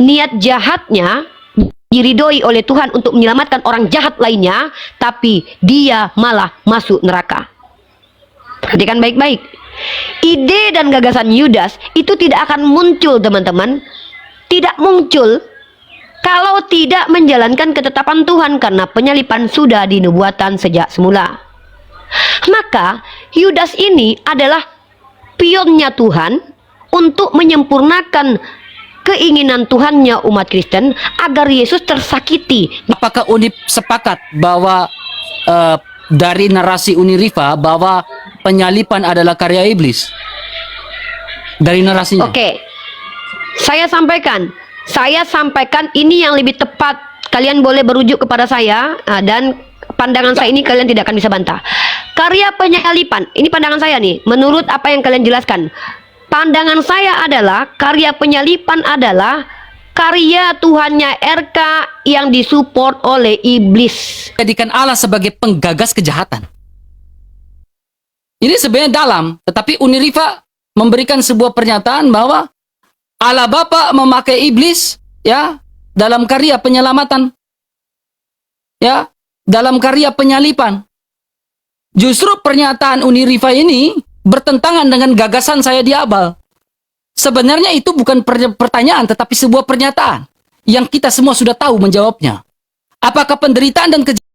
niat jahatnya diridhoi oleh Tuhan untuk menyelamatkan orang jahat lainnya, tapi dia malah masuk neraka. Perhatikan baik-baik. Ide dan gagasan Yudas itu tidak akan muncul, teman-teman. Tidak muncul kalau tidak menjalankan ketetapan Tuhan, karena penyalipan sudah dinubuatan sejak semula. Maka Yudas ini adalah pionnya Tuhan untuk menyempurnakan keinginan Tuhannya umat Kristen agar Yesus tersakiti. Apakah Unif sepakat bahwa dari narasi Unirifa bahwa penyalipan adalah karya iblis? Dari narasinya. Oke. Saya sampaikan ini yang lebih tepat. Kalian boleh berujuk kepada saya, dan pandangan saya ini kalian tidak akan bisa bantah. Karya penyalipan, ini pandangan saya nih, menurut apa yang kalian jelaskan. Pandangan saya adalah karya penyalipan adalah karya Tuhannya RK yang disupport oleh iblis. Jadikan Allah sebagai penggagas kejahatan. Ini sebenarnya dalam, tetapi Unirifa memberikan sebuah pernyataan bahwa Allah Bapa memakai iblis, ya, dalam karya penyelamatan, ya, dalam karya penyalipan. Justru pernyataan Unirifa ini bertentangan dengan gagasan saya di awal. Sebenarnya itu bukan pertanyaan, tetapi sebuah pernyataan yang kita semua sudah tahu menjawabnya. Apakah penderitaan dan kejahatan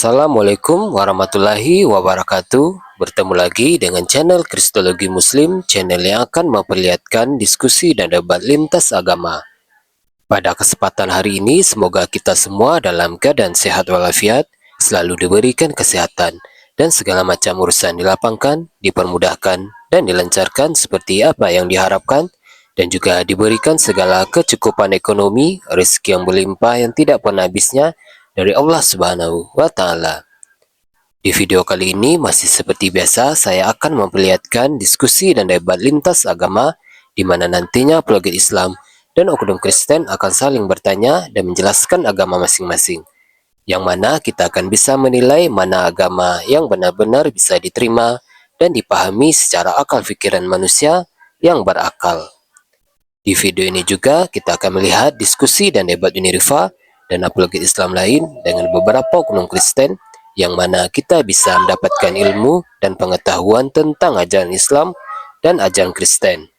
Assalamualaikum warahmatullahi wabarakatuh. Bertemu lagi dengan channel Kristologi Muslim, channel yang akan memperlihatkan diskusi dan debat lintas agama. Pada kesempatan hari ini, semoga kita semua dalam keadaan sehat walafiat, selalu diberikan kesehatan, dan segala macam urusan dilapangkan, dipermudahkan, dan dilancarkan seperti apa yang diharapkan, dan juga diberikan segala kecukupan ekonomi, rezeki yang berlimpah yang tidak pernah habisnya, dari Allah Subhanahu wa Ta'ala. Di video kali ini masih seperti biasa, saya akan memperlihatkan diskusi dan debat lintas agama, di mana nantinya apologet Islam dan oknum Kristen akan saling bertanya dan menjelaskan agama masing-masing, yang mana kita akan bisa menilai mana agama yang benar-benar bisa diterima dan dipahami secara akal pikiran manusia yang berakal. Di video ini juga kita akan melihat diskusi dan debat Unirifa dan apologet Islam lain dengan beberapa oknum Kristen, yang mana kita bisa mendapatkan ilmu dan pengetahuan tentang ajaran Islam dan ajaran Kristen.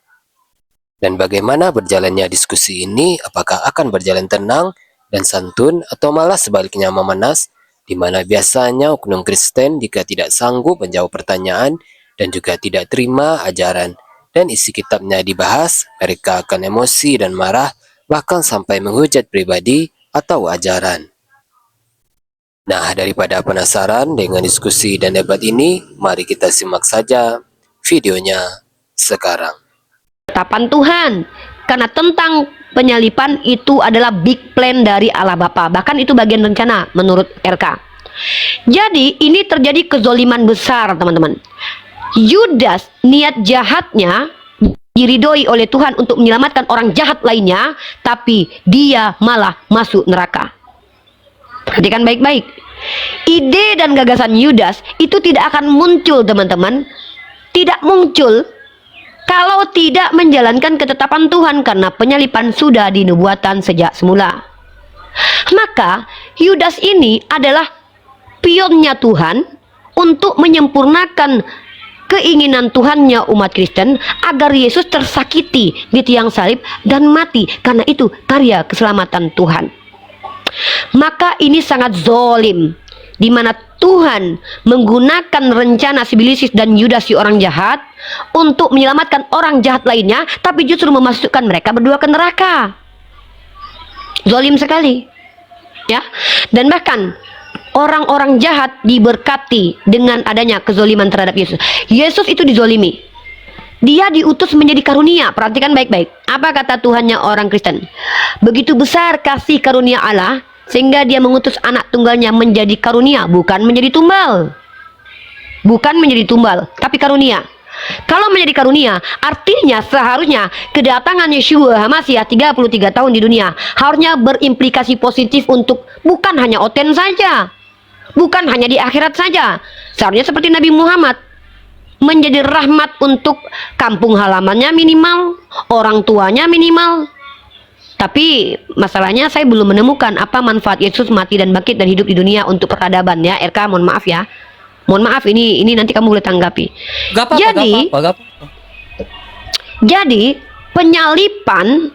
Dan bagaimana berjalannya diskusi ini, apakah akan berjalan tenang dan santun atau malah sebaliknya memanas, di mana biasanya oknum Kristen jika tidak sanggup menjawab pertanyaan dan juga tidak terima ajaran dan isi kitabnya dibahas, mereka akan emosi dan marah, bahkan sampai menghujat pribadi atau ajaran. Nah, daripada penasaran dengan diskusi dan debat ini, mari kita simak saja videonya sekarang. Ketetapan Tuhan, karena tentang penyalipan itu adalah big plan dari Allah Bapa, bahkan itu bagian rencana menurut RK. Jadi ini terjadi kezoliman besar, teman-teman. Yudas niat jahatnya diridhoi oleh Tuhan untuk menyelamatkan orang jahat lainnya, tapi dia malah masuk neraka. Perhatikan baik-baik. Ide dan gagasan Yudas itu tidak akan muncul, teman-teman. Tidak muncul kalau tidak menjalankan ketetapan Tuhan, karena penyalipan sudah dinubuatan sejak semula. Maka Yudas ini adalah pionnya Tuhan untuk menyempurnakan keinginan Tuhannya umat Kristen agar Yesus tersakiti di tiang salib dan mati, karena itu karya keselamatan Tuhan. Maka ini sangat zolim, di mana Tuhan menggunakan rencana si Bilisis dan Yudas si orang jahat untuk menyelamatkan orang jahat lainnya, tapi justru memasukkan mereka berdua ke neraka. Zolim sekali, ya. Dan bahkan orang-orang jahat diberkati dengan adanya kezoliman terhadap Yesus. Yesus itu dizolimi. Dia diutus menjadi karunia. Perhatikan baik-baik. Apa kata Tuhannya orang Kristen? Begitu besar kasih karunia Allah, sehingga dia mengutus anak tunggalnya menjadi karunia, bukan menjadi tumbal. Bukan menjadi tumbal, tapi karunia. Kalau menjadi karunia, artinya seharusnya kedatangan Yeshua HaMasyiah 33 tahun di dunia harusnya berimplikasi positif untuk bukan hanya Oten saja, bukan hanya di akhirat saja. Seharusnya seperti Nabi Muhammad, menjadi rahmat untuk kampung halamannya minimal, orang tuanya minimal. Tapi masalahnya saya belum menemukan apa manfaat Yesus mati dan bangkit dan hidup di dunia untuk peradaban, ya. RK, mohon maaf ya. Mohon maaf, ini nanti kamu boleh tanggapi. Gak apa-apa, Jadi, gak apa-apa. Jadi penyalipan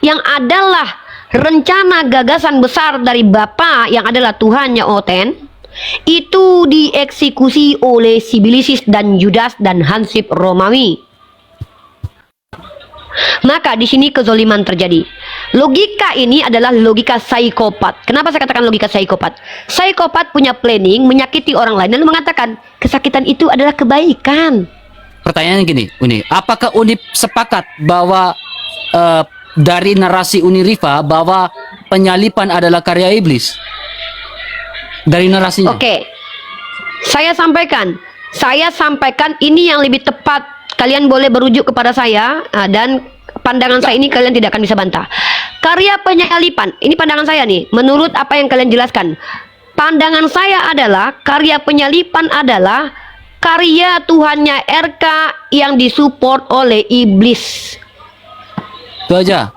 yang adalah rencana gagasan besar dari Bapa yang adalah Tuhannya Oten, itu dieksekusi oleh si Bilisis dan Yudas dan Hansip Romawi. Maka di sini kezoliman terjadi. Logika ini adalah logika psikopat. Kenapa saya katakan logika psikopat? Psikopat punya planning menyakiti orang lain lalu mengatakan kesakitan itu adalah kebaikan. Pertanyaannya gini, Uni, apakah Uni sepakat bahwa dari narasi Uni Rifa bahwa penyalipan adalah karya iblis? Dari narasinya. Oke. Saya sampaikan ini yang lebih tepat. Kalian boleh berujuk kepada saya, dan pandangan saya ini kalian tidak akan bisa bantah. Karya penyalipan, ini pandangan saya nih, menurut apa yang kalian jelaskan. Pandangan saya adalah karya penyalipan adalah karya Tuhannya RK yang disupport oleh iblis. Itu aja.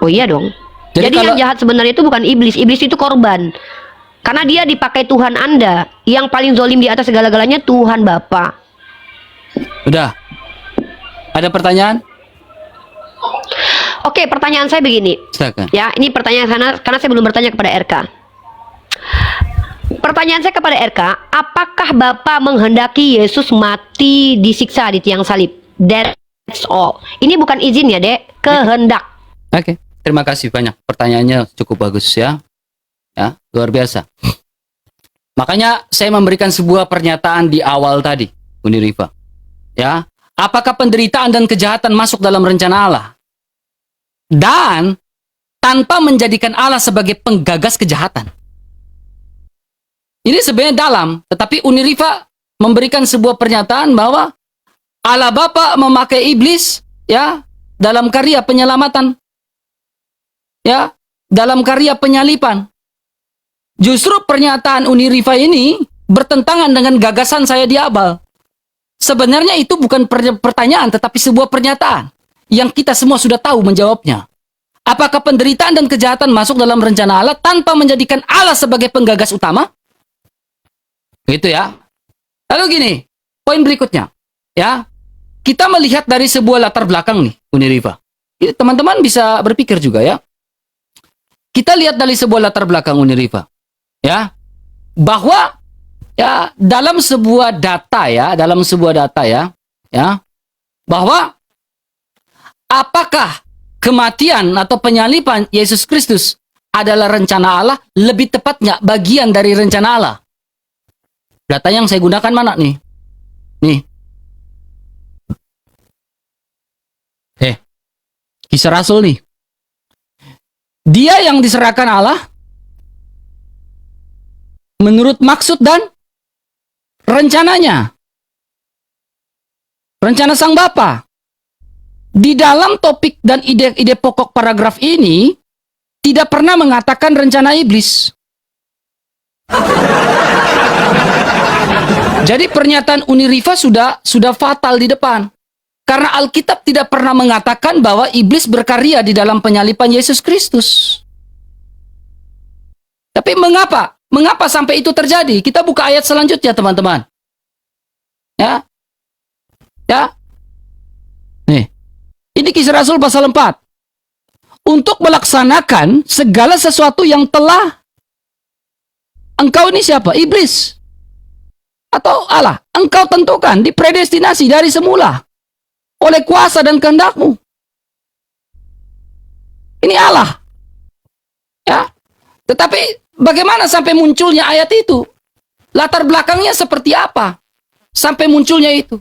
Oh iya dong. Jadi Jadi yang kalau- jahat sebenarnya itu bukan iblis. Iblis itu korban. Karena dia dipakai Tuhan Anda. Yang paling zolim di atas segala-galanya Tuhan Bapa. Udah. Ada pertanyaan? Oke, pertanyaan saya begini. Silakan. Ya, ini pertanyaan sana karena saya belum bertanya kepada RK. Pertanyaan saya kepada RK, apakah Bapak menghendaki Yesus mati disiksa di tiang salib? That's all. Ini bukan izin ya, Dek. Kehendak. Oke. Terima kasih banyak. Pertanyaannya cukup bagus ya. Ya, luar biasa. Makanya saya memberikan sebuah pernyataan di awal tadi, Uni Rifa. Ya, apakah penderitaan dan kejahatan masuk dalam rencana Allah? Dan tanpa menjadikan Allah sebagai penggagas kejahatan. Ini sebenarnya dalam, tetapi Uni Rifa memberikan sebuah pernyataan bahwa Allah Bapa memakai iblis ya dalam karya penyelamatan. Ya, dalam karya penyalipan. Justru pernyataan Uni Rifa ini bertentangan dengan gagasan saya di awal. Sebenarnya itu bukan pertanyaan, tetapi sebuah pernyataan yang kita semua sudah tahu menjawabnya. Apakah penderitaan dan kejahatan masuk dalam rencana Allah tanpa menjadikan Allah sebagai penggagas utama? Gitu ya. Lalu gini, poin berikutnya. Ya, kita melihat dari sebuah latar belakang nih, Uni Rifa. Teman-teman bisa berpikir juga ya. Kita lihat dari sebuah latar belakang Uni Rifa. Ya, bahwa ya dalam sebuah data ya, bahwa apakah kematian atau penyalipan Yesus Kristus adalah rencana Allah, lebih tepatnya bagian dari rencana Allah. Data yang saya gunakan mana nih? Nih. Kisah Rasul nih. Dia yang diserahkan Allah menurut maksud dan rencananya. Rencana Sang Bapa. Di dalam topik dan ide-ide pokok paragraf ini tidak pernah mengatakan rencana iblis. Jadi pernyataan Uni Rifa sudah fatal di depan. Karena Alkitab tidak pernah mengatakan bahwa iblis berkarya di dalam penyalipan Yesus Kristus. Tapi mengapa? Mengapa sampai itu terjadi? Kita buka ayat selanjutnya, teman-teman. Ya. Ya. Nih. Ini Kisah Rasul pasal 4. untuk melaksanakan segala sesuatu yang telah engkau ini siapa? Iblis atau Allah. Engkau tentukan, dipredestinasi dari semula oleh kuasa dan kehendakmu. Ini Allah. Ya. Tetapi bagaimana sampai munculnya ayat itu? Latar belakangnya seperti apa? Sampai munculnya itu.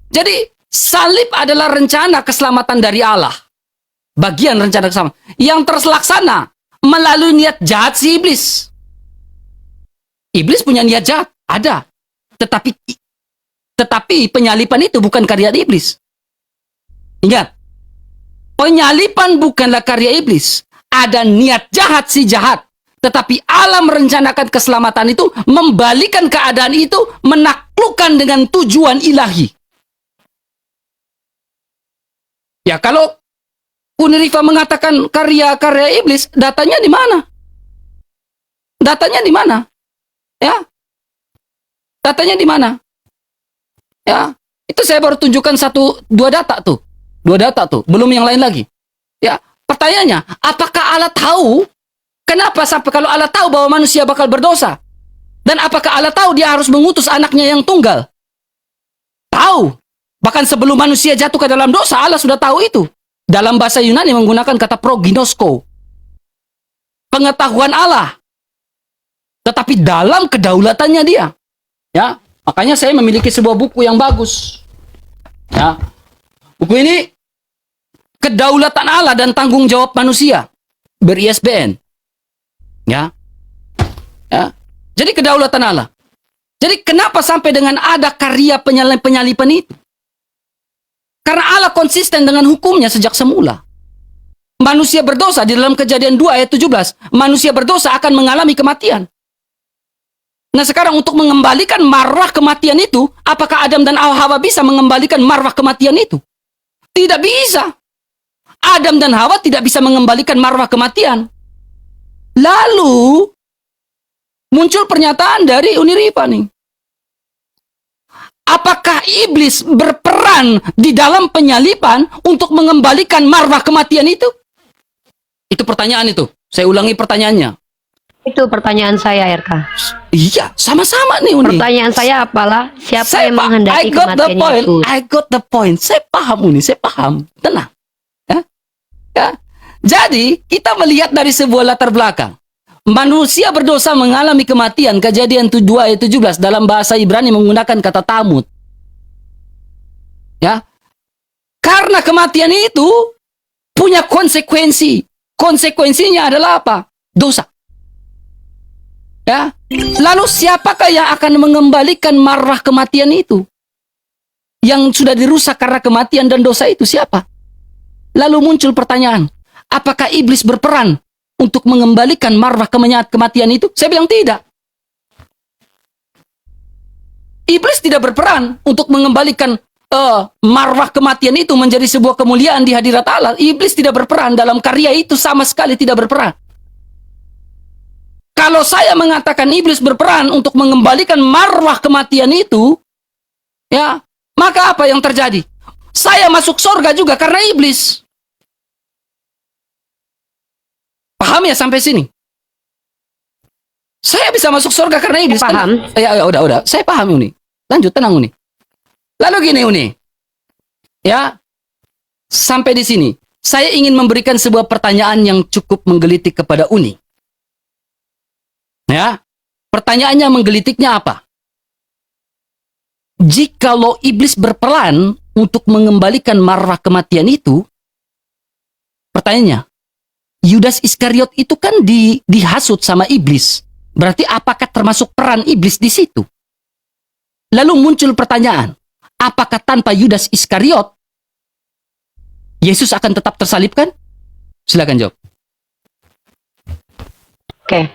Jadi, salib adalah rencana keselamatan dari Allah. Bagian rencana keselamatan. Yang terlaksana melalui niat jahat si iblis. Iblis punya niat jahat. Ada. Tetapi penyalipan itu bukan karya iblis. Ingat. Penyalipan bukanlah karya iblis. Ada niat jahat si jahat. Tetapi Allah merencanakan keselamatan itu, membalikan keadaan itu, menaklukkan dengan tujuan ilahi. Ya, kalau Unirifa mengatakan karya-karya iblis, datanya di mana? Datanya di mana? Ya. Datanya di mana? Ya. Itu saya baru tunjukkan dua data tuh. Dua data tuh, belum yang lain lagi. Ya, pertanyaannya, apakah Allah tahu? Kenapa sampai kalau Allah tahu bahwa manusia bakal berdosa? Dan apakah Allah tahu dia harus mengutus anaknya yang tunggal? Tahu. Bahkan sebelum manusia jatuh ke dalam dosa, Allah sudah tahu itu. Dalam bahasa Yunani menggunakan kata proginosko. Pengetahuan Allah. Tetapi dalam kedaulatannya dia. Ya, makanya saya memiliki sebuah buku yang bagus. Ya. Buku ini Kedaulatan Allah dan Tanggung Jawab Manusia. Ber-ISBN. Ya. Ya. Jadi kedaulatan Allah. Jadi kenapa sampai dengan ada karya penyalipan itu? Karena Allah konsisten dengan hukumnya sejak semula. Manusia berdosa di dalam Kejadian 2 ayat 17. Manusia berdosa akan mengalami kematian. Nah sekarang untuk mengembalikan marwah kematian itu, apakah Adam dan Hawa bisa mengembalikan marwah kematian itu? Tidak bisa. Adam dan Hawa tidak bisa mengembalikan marwah kematian. Lalu muncul pernyataan dari Unirifa nih. Apakah iblis berperan di dalam penyalipan untuk mengembalikan marwah kematian itu? Itu pertanyaan itu. Saya ulangi pertanyaannya. Itu pertanyaan saya, RK. Iya, sama-sama nih Uni. Pertanyaan saya apalah, siapa yang menghendaki kematian Yesus? I got the point. Saya paham Uni, saya paham. Tenang. Ya? Ya. Jadi, kita melihat dari sebuah latar belakang. Manusia berdosa mengalami kematian, Kejadian 2 ayat 17 dalam bahasa Ibrani menggunakan kata tamut. Ya. Karena kematian itu punya konsekuensi. Konsekuensinya adalah apa? Dosa. Ya. Lalu siapakah yang akan mengembalikan marwah kematian itu? Yang sudah dirusak karena kematian dan dosa itu siapa? Lalu muncul pertanyaan, apakah iblis berperan untuk mengembalikan marwah kematian itu? Saya bilang tidak. Iblis tidak berperan untuk mengembalikan marwah kematian itu menjadi sebuah kemuliaan di hadirat Allah. Iblis tidak berperan dalam karya itu, sama sekali tidak berperan. Kalau saya mengatakan iblis berperan untuk mengembalikan marwah kematian itu, ya, maka apa yang terjadi? Saya masuk surga juga karena iblis. Paham ya sampai sini? Saya bisa masuk surga karena iblis. Paham. Ya, udah. Saya paham Uni. Lanjut, tenang Uni. Lalu gini Uni. Ya. Sampai di sini. Saya ingin memberikan sebuah pertanyaan yang cukup menggelitik kepada Uni. Ya. Pertanyaannya menggelitiknya apa? Jikalau iblis berperan untuk mengembalikan marwah kematian itu, pertanyaannya, Yudas Iskariot itu kan dihasut sama iblis. Berarti apakah termasuk peran iblis di situ? Lalu muncul pertanyaan, apakah tanpa Yudas Iskariot Yesus akan tetap tersalibkan? Silakan jawab. Oke.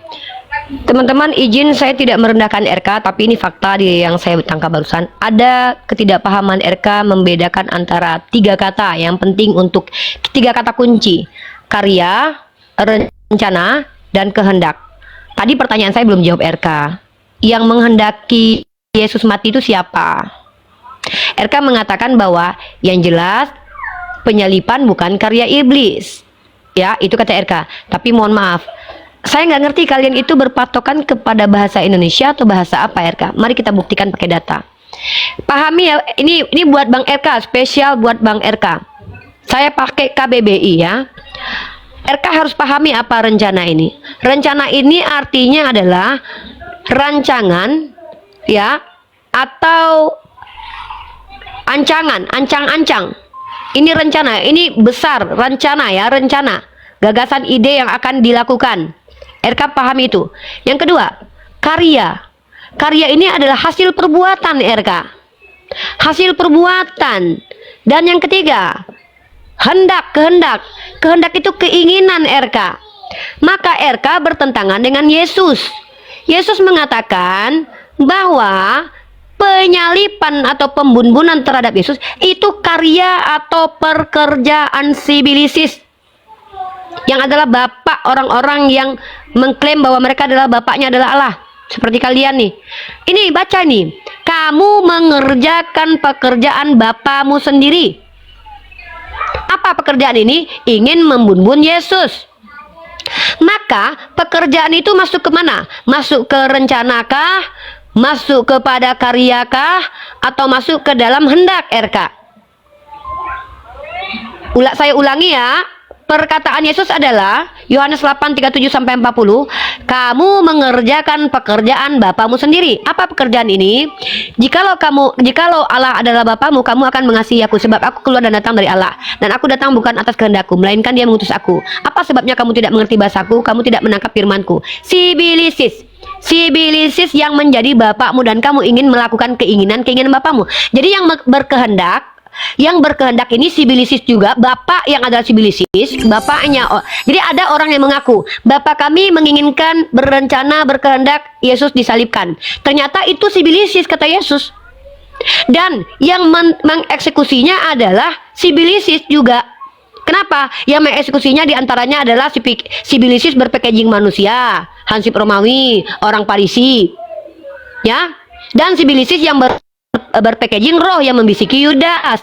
Teman-teman, izin saya tidak merendahkan RK, tapi ini fakta yang saya tangkap barusan. Ada ketidakpahaman RK membedakan antara 3 kata yang penting untuk 3 kata kunci. Karya, rencana, dan kehendak. Tadi pertanyaan saya belum jawab RK. Yang menghendaki Yesus mati itu siapa? RK mengatakan bahwa yang jelas penyalipan bukan karya iblis. Ya, itu kata RK. Tapi mohon maaf, saya nggak ngerti kalian itu berpatokan kepada bahasa Indonesia atau bahasa apa RK. Mari kita buktikan pakai data. Pahami ya, ini buat Bang RK, spesial buat Bang RK. Saya pakai KBBI ya. RK harus pahami apa rencana ini. Rencana ini artinya adalah rancangan ya, atau ancangan, ancang-ancang. Ini rencana, ini besar, rencana ya, rencana. Gagasan ide yang akan dilakukan. RK pahami itu. Yang kedua, karya. Karya ini adalah hasil perbuatan RK. Hasil perbuatan. Dan yang ketiga, kehendak. Kehendak itu keinginan RK. Maka RK bertentangan dengan Yesus. Yesus mengatakan bahwa penyalipan atau pembunbunan terhadap Yesus itu karya atau pekerjaan si Bilisis, yang adalah bapak orang-orang yang mengklaim bahwa mereka adalah bapaknya adalah Allah. Seperti kalian nih. Ini baca nih. Kamu mengerjakan pekerjaan bapamu sendiri. Apa pekerjaan ini? Ingin membunbun Yesus. Maka pekerjaan itu masuk ke mana? Masuk ke rencanakah? Masuk kepada karyakah? Atau masuk ke dalam hendak RK? Saya ulangi ya. Perkataan Yesus adalah Yohanes 8:37-40, kamu mengerjakan pekerjaan bapamu sendiri. Apa pekerjaan ini? Jikalau Allah adalah bapamu, kamu akan mengasihi aku, sebab aku keluar dan datang dari Allah, dan aku datang bukan atas kehendakku, melainkan Dia mengutus aku. Apa sebabnya kamu tidak mengerti bahasaku? Kamu tidak menangkap firmanku. Si Bilisis yang menjadi bapakmu, dan kamu ingin melakukan keinginan bapakmu. Jadi yang berkehendak ini si Bilisis juga, bapak yang adalah si Bilisis, bapaknya. Jadi ada orang yang mengaku, bapak kami menginginkan, berencana, berkehendak Yesus disalibkan. Ternyata itu si Bilisis, kata Yesus. Dan yang mengeksekusinya adalah si Bilisis juga. Kenapa? Yang mengeksekusinya diantaranya adalah si Bilisis berpackaging manusia, Hansip Romawi, orang Parisi, ya. Dan si Bilisis yang berpackaging roh yang membisiki Yudas.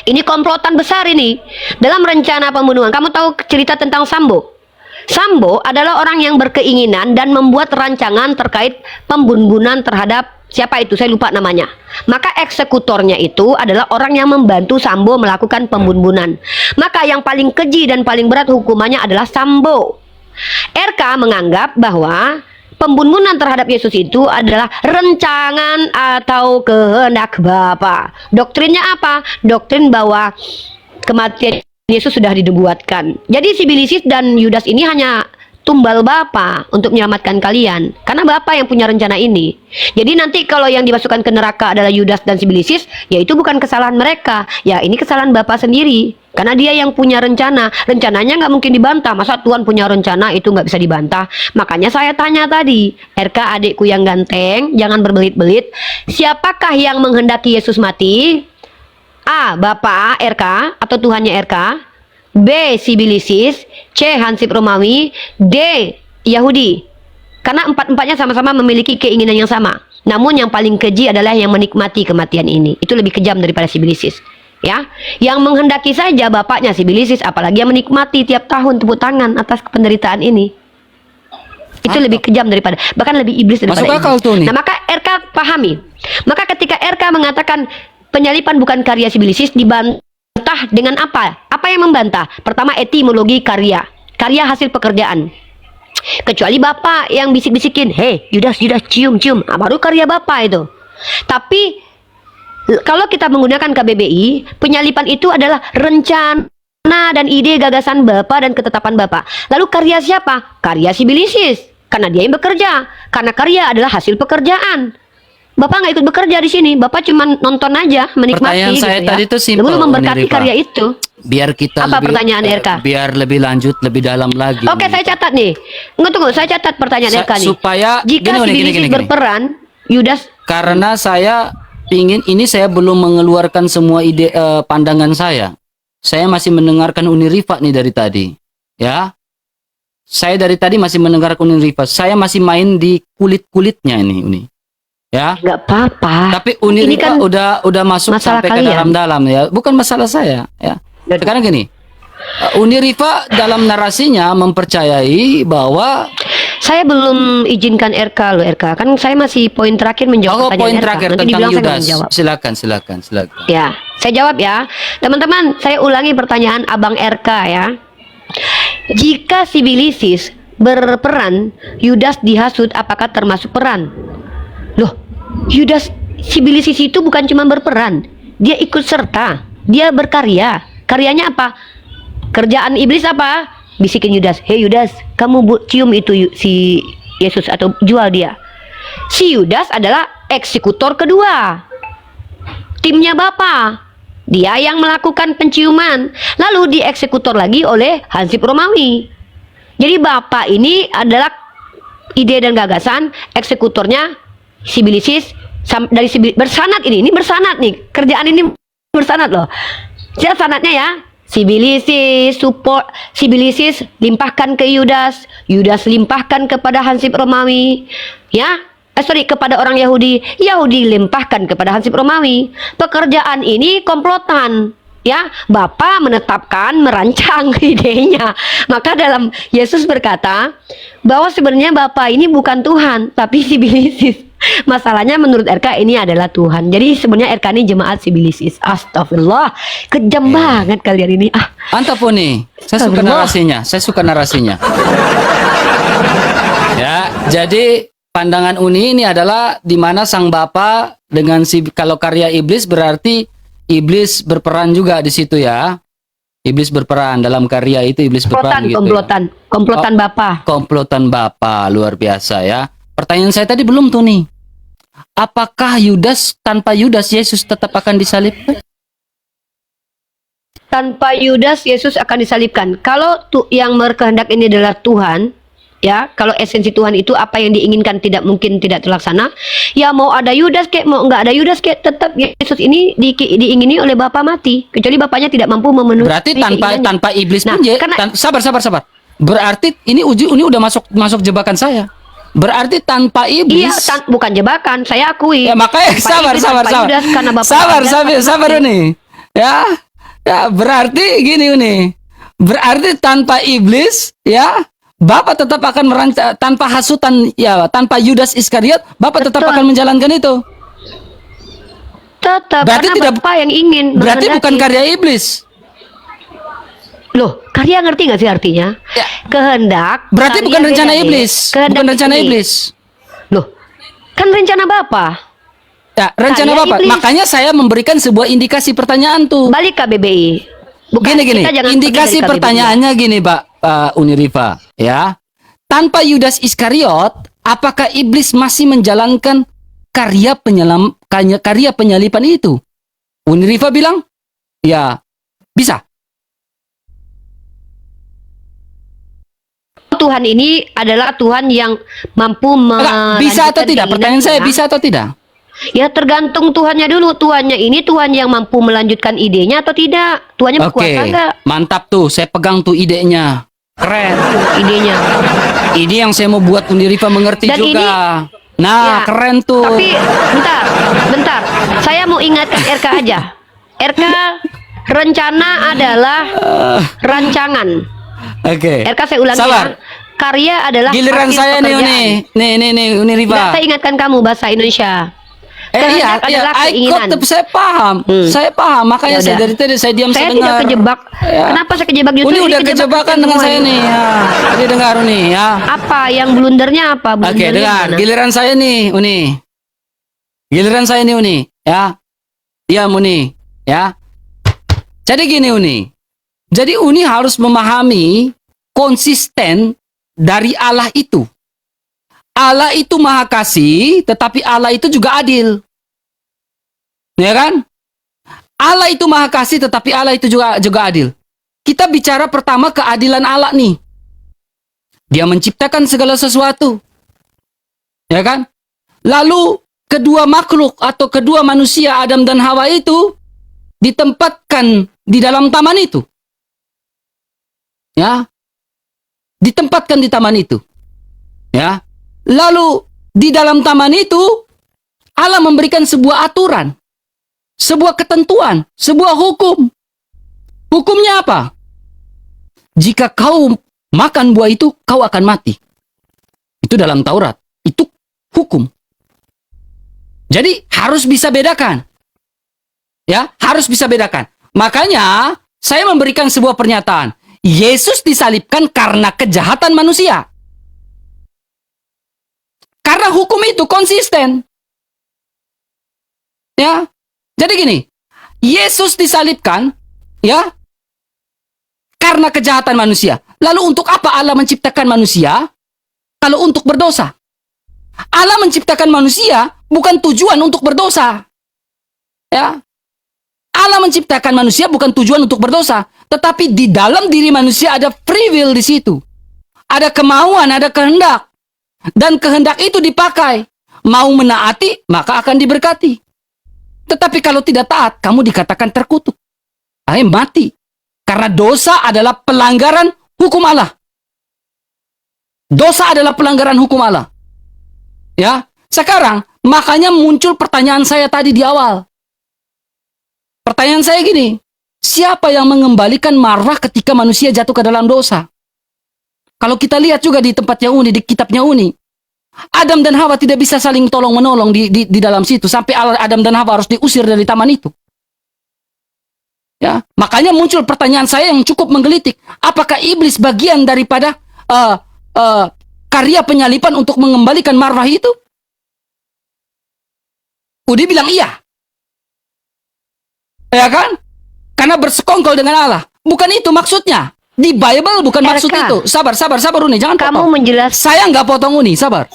Ini komplotan besar ini dalam rencana pembunuhan. Kamu tahu cerita tentang Sambo? Sambo adalah orang yang berkeinginan dan membuat rancangan terkait pembunuhan terhadap siapa itu, saya lupa namanya. Maka eksekutornya itu adalah orang yang membantu Sambo melakukan pembunuhan. Maka yang paling keji dan paling berat hukumannya adalah Sambo. RK menganggap bahwa pembunuhan terhadap Yesus itu adalah rencangan atau kehendak Bapa. Doktrinnya apa? Doktrin bahwa kematian Yesus sudah dinubuatkan. Jadi si Bilisis dan Yudas ini hanya tumbal Bapa untuk menyelamatkan kalian, karena Bapa yang punya rencana ini. Jadi nanti kalau yang dimasukkan ke neraka adalah Yudas dan si Bilisis, ya itu bukan kesalahan mereka, ya ini kesalahan Bapa sendiri, karena Dia yang punya rencana. Rencananya nggak mungkin dibantah. Masa Tuhan punya rencana itu nggak bisa dibantah? Makanya saya tanya tadi, RK adikku yang ganteng, jangan berbelit-belit. Siapakah yang menghendaki Yesus mati? A. Bapa RK atau Tuhannya RK. B. Si Bilisis. C. Hansip Romawi. D. Yahudi. Karena empat-empatnya sama-sama memiliki keinginan yang sama. Namun yang paling keji adalah yang menikmati kematian ini. Itu lebih kejam daripada si Bilisis. Ya, yang menghendaki saja bapaknya si Bilisis, apalagi yang menikmati tiap tahun tepuk tangan atas penderitaan ini. Itu lebih kejam daripada, bahkan lebih iblis daripada masuk akal tuh nih. Nah, maka RK pahami. Maka ketika RK mengatakan penyalipan bukan karya si Bilisis, dibantah dengan apa? Apa yang membantah? Pertama, etimologi karya. Karya hasil pekerjaan. Kecuali bapak yang bisik-bisikin, hei Yudas cium, baru karya bapak itu. Tapi kalau kita menggunakan KBBI, penyalipan itu adalah rencana dan ide gagasan Bapak dan ketetapan Bapak. Lalu karya siapa? Karya si Bilisis, karena dia yang bekerja. Karena karya adalah hasil pekerjaan. Bapak nggak ikut bekerja di sini. Bapak cuma nonton aja, menikmati. Pertanyaan gitu saya ya. tadi itu simpel, Lalu memberkati Unirifa. karya itu. Biar kita Apa pertanyaan RK? Biar lebih lanjut, lebih dalam lagi. Oke, saya catat nih. Tunggu, saya catat pertanyaan RK nih. Supaya jika si Bilisis berperan, Yudas. Karena saya ini saya belum mengeluarkan semua ide pandangan saya. Saya masih mendengarkan Unirifa nih dari tadi. Ya. Saya dari tadi masih mendengarkan Unirifa. Saya masih main di kulit-kulitnya ini, Uni. Ya. Nggak apa-apa. Tapi Unirifa kan udah masuk sampai ke dalam-dalam ya. Bukan masalah saya, ya. Sekarang gini. Uni Rifa dalam narasinya mempercayai bahwa Saya belum izinkan RK loh, RK. Kan saya masih poin terakhir menjawab pertanyaan poin RK. terakhir Nanti tentang dibilang saya nggak Yudas. menjawab. Silakan. Ya, saya jawab ya. Teman-teman, saya ulangi pertanyaan Abang RK ya. Jika si Bilisis berperan, Yudas dihasut, apakah termasuk peran? Loh, Yudas, si Bilisis itu bukan cuma berperan, dia ikut serta, dia berkarya. Karyanya apa? Kerjaan iblis apa? Bisikin Yudas, "Hei Yudas, kamu cium itu si Yesus atau jual dia." Si Yudas adalah eksekutor kedua. Timnya Bapa. Dia yang melakukan penciuman, lalu dieksekutor lagi oleh Hansip Romawi. Jadi Bapak ini adalah ide dan gagasan, eksekutornya si Bilisis dari bersanad ini bersanad nih. Kerjaan ini bersanad loh. Jadi sanadnya ya, si Bilisis support, si Bilisis limpahkan ke Yudas, Yudas limpahkan kepada Hansip Romawi, ya. Kepada orang Yahudi, Yahudi limpahkan kepada Hansip Romawi. Pekerjaan ini komplotan, ya. Bapa menetapkan, merancang idenya. Maka dalam Yesus berkata bahwa sebenarnya Bapa ini bukan Tuhan, tapi si Bilisis. Masalahnya menurut RK ini adalah Tuhan. Jadi sebenarnya RK ini jemaat si Bilisis. Astagfirullah, kejam banget kalian ini. mantap nih. Saya suka narasinya. Ya, jadi pandangan Uni ini adalah di mana sang Bapa dengan kalau karya iblis berarti iblis berperan juga di situ ya. Iblis berperan dalam karya itu, iblis berperan gitu. Komplotan Bapa. Komplotan Bapa, luar biasa ya. Pertanyaan saya tadi belum tuh nih. Apakah tanpa Yudas Yesus tetap akan disalibkan? Tanpa Yudas Yesus akan disalibkan. Kalau yang berkehendak ini adalah Tuhan, ya, kalau esensi Tuhan itu apa yang diinginkan tidak mungkin tidak terlaksana. Ya mau ada Yudas kek, mau nggak ada Yudas kek, tetap Yesus ini diingini oleh Bapa mati. Kecuali Bapaknya tidak mampu memenuhi. Berarti tanpa iblis pun sabar. Berarti ini udah masuk jebakan saya. Berarti tanpa iblis. Iya, bukan jebakan, saya akui. Ya makanya sabar. Yudas, karena Bapak Sabar nih. Ya, berarti gini nih. Berarti tanpa iblis, ya. Bapak tetap akan merancang tanpa hasutan, ya, tanpa Yudas Iskariot, Bapak tetap akan menjalankan itu. Tetap, berarti karena tidak Bapak yang ingin. Berarti bukan karya iblis. Loh, karya ngerti nggak sih artinya? Ya. Kehendak. Berarti bukan rencana iblis. Bukan rencana iblis. Loh, kan rencana Bapak. Ya, rencana Bapak. Makanya saya memberikan sebuah indikasi pertanyaan tuh. Balik ke BBI. Gini. Indikasi pertanyaannya gini, Pak Uni Rifa, ya. Tanpa Yudas Iskariot, apakah iblis masih menjalankan karya penyalipan itu? Uni Rifa bilang, ya, bisa. Tuhan ini adalah Tuhan yang mampu bisa atau tidak? Pertanyaan saya, bisa atau tidak? Ya tergantung Tuhannya dulu. Tuhannya ini Tuhan yang mampu melanjutkan idenya atau tidak. Tuhannya berkuasa enggak? Mantap tuh, saya pegang tuh idenya. Keren idenya. Ini yang saya mau buat Uni Rifa mengerti dan juga. Nah, ya, keren tuh. Tapi bentar. Saya mau ingatkan RK aja. RK rencana adalah rancangan. Oke. RK saya ulangi ya. Karya adalah giliran saya nih Uni Rifa. Saya ingatkan kamu bahasa Indonesia. Iya, saya paham. Saya paham, makanya saya dari tadi saya diam, saya dengar. Tidak kejebak. Ya. Kenapa saya kejebak justru? Ini udah kejebakan dengan saya nih. Ya. Jadi dengar nih ya. Apa yang blundernya apa? Oke, dengar. Giliran saya nih, Uni. Giliran saya nih, Uni. Ya. Diam, Uni. Ya. Jadi gini, Uni. Jadi Uni harus memahami konsisten dari Allah itu. Allah itu maha kasih, tetapi Allah itu juga adil. Ya kan? Allah itu maha kasih, tetapi Allah itu juga adil. Kita bicara pertama keadilan Allah nih. Dia menciptakan segala sesuatu. Ya kan? Lalu kedua makhluk atau kedua manusia Adam dan Hawa itu ditempatkan di dalam taman itu. Ya. Ditempatkan di taman itu. Ya. Lalu di dalam taman itu Allah memberikan sebuah aturan, sebuah ketentuan, sebuah hukum. Hukumnya apa? jika kau makan buah itu, kau akan mati. Itu dalam Taurat. Itu hukum. Jadi harus bisa bedakan. Ya, harus bisa bedakan. Makanya saya memberikan sebuah pernyataan. Yesus disalibkan karena kejahatan manusia. Karena hukum itu konsisten. Ya. Jadi gini, Yesus disalibkan ya karena kejahatan manusia. Lalu untuk apa Allah menciptakan manusia? Kalau untuk berdosa. Allah menciptakan manusia bukan tujuan untuk berdosa. Ya. Allah menciptakan manusia bukan tujuan untuk berdosa, tetapi di dalam diri manusia ada free will di situ. Ada kemauan, ada kehendak. Dan kehendak itu dipakai. Mau menaati, maka akan diberkati. Tetapi kalau tidak taat, kamu dikatakan terkutuk. Mati. Karena dosa adalah pelanggaran hukum Allah. Dosa adalah pelanggaran hukum Allah. Ya, sekarang makanya muncul pertanyaan saya tadi di awal. Pertanyaan saya gini, siapa yang mengembalikan marwah ketika manusia jatuh ke dalam dosa? Kalau kita lihat juga di tempatnya Uni, di kitabnya Uni, Adam dan Hawa tidak bisa saling tolong-menolong di dalam situ. Sampai Adam dan Hawa harus diusir dari taman itu. Ya, makanya muncul pertanyaan saya yang cukup menggelitik. Apakah iblis bagian daripada karya penyalipan untuk mengembalikan marwah itu? Udi bilang iya. Ya kan? Karena bersekongkol dengan Allah. Bukan itu maksudnya. Di Bible bukan maksud itu. Sabar Uni, jangan potong. Kamu menjelaskan. Saya nggak potong Uni, sabar.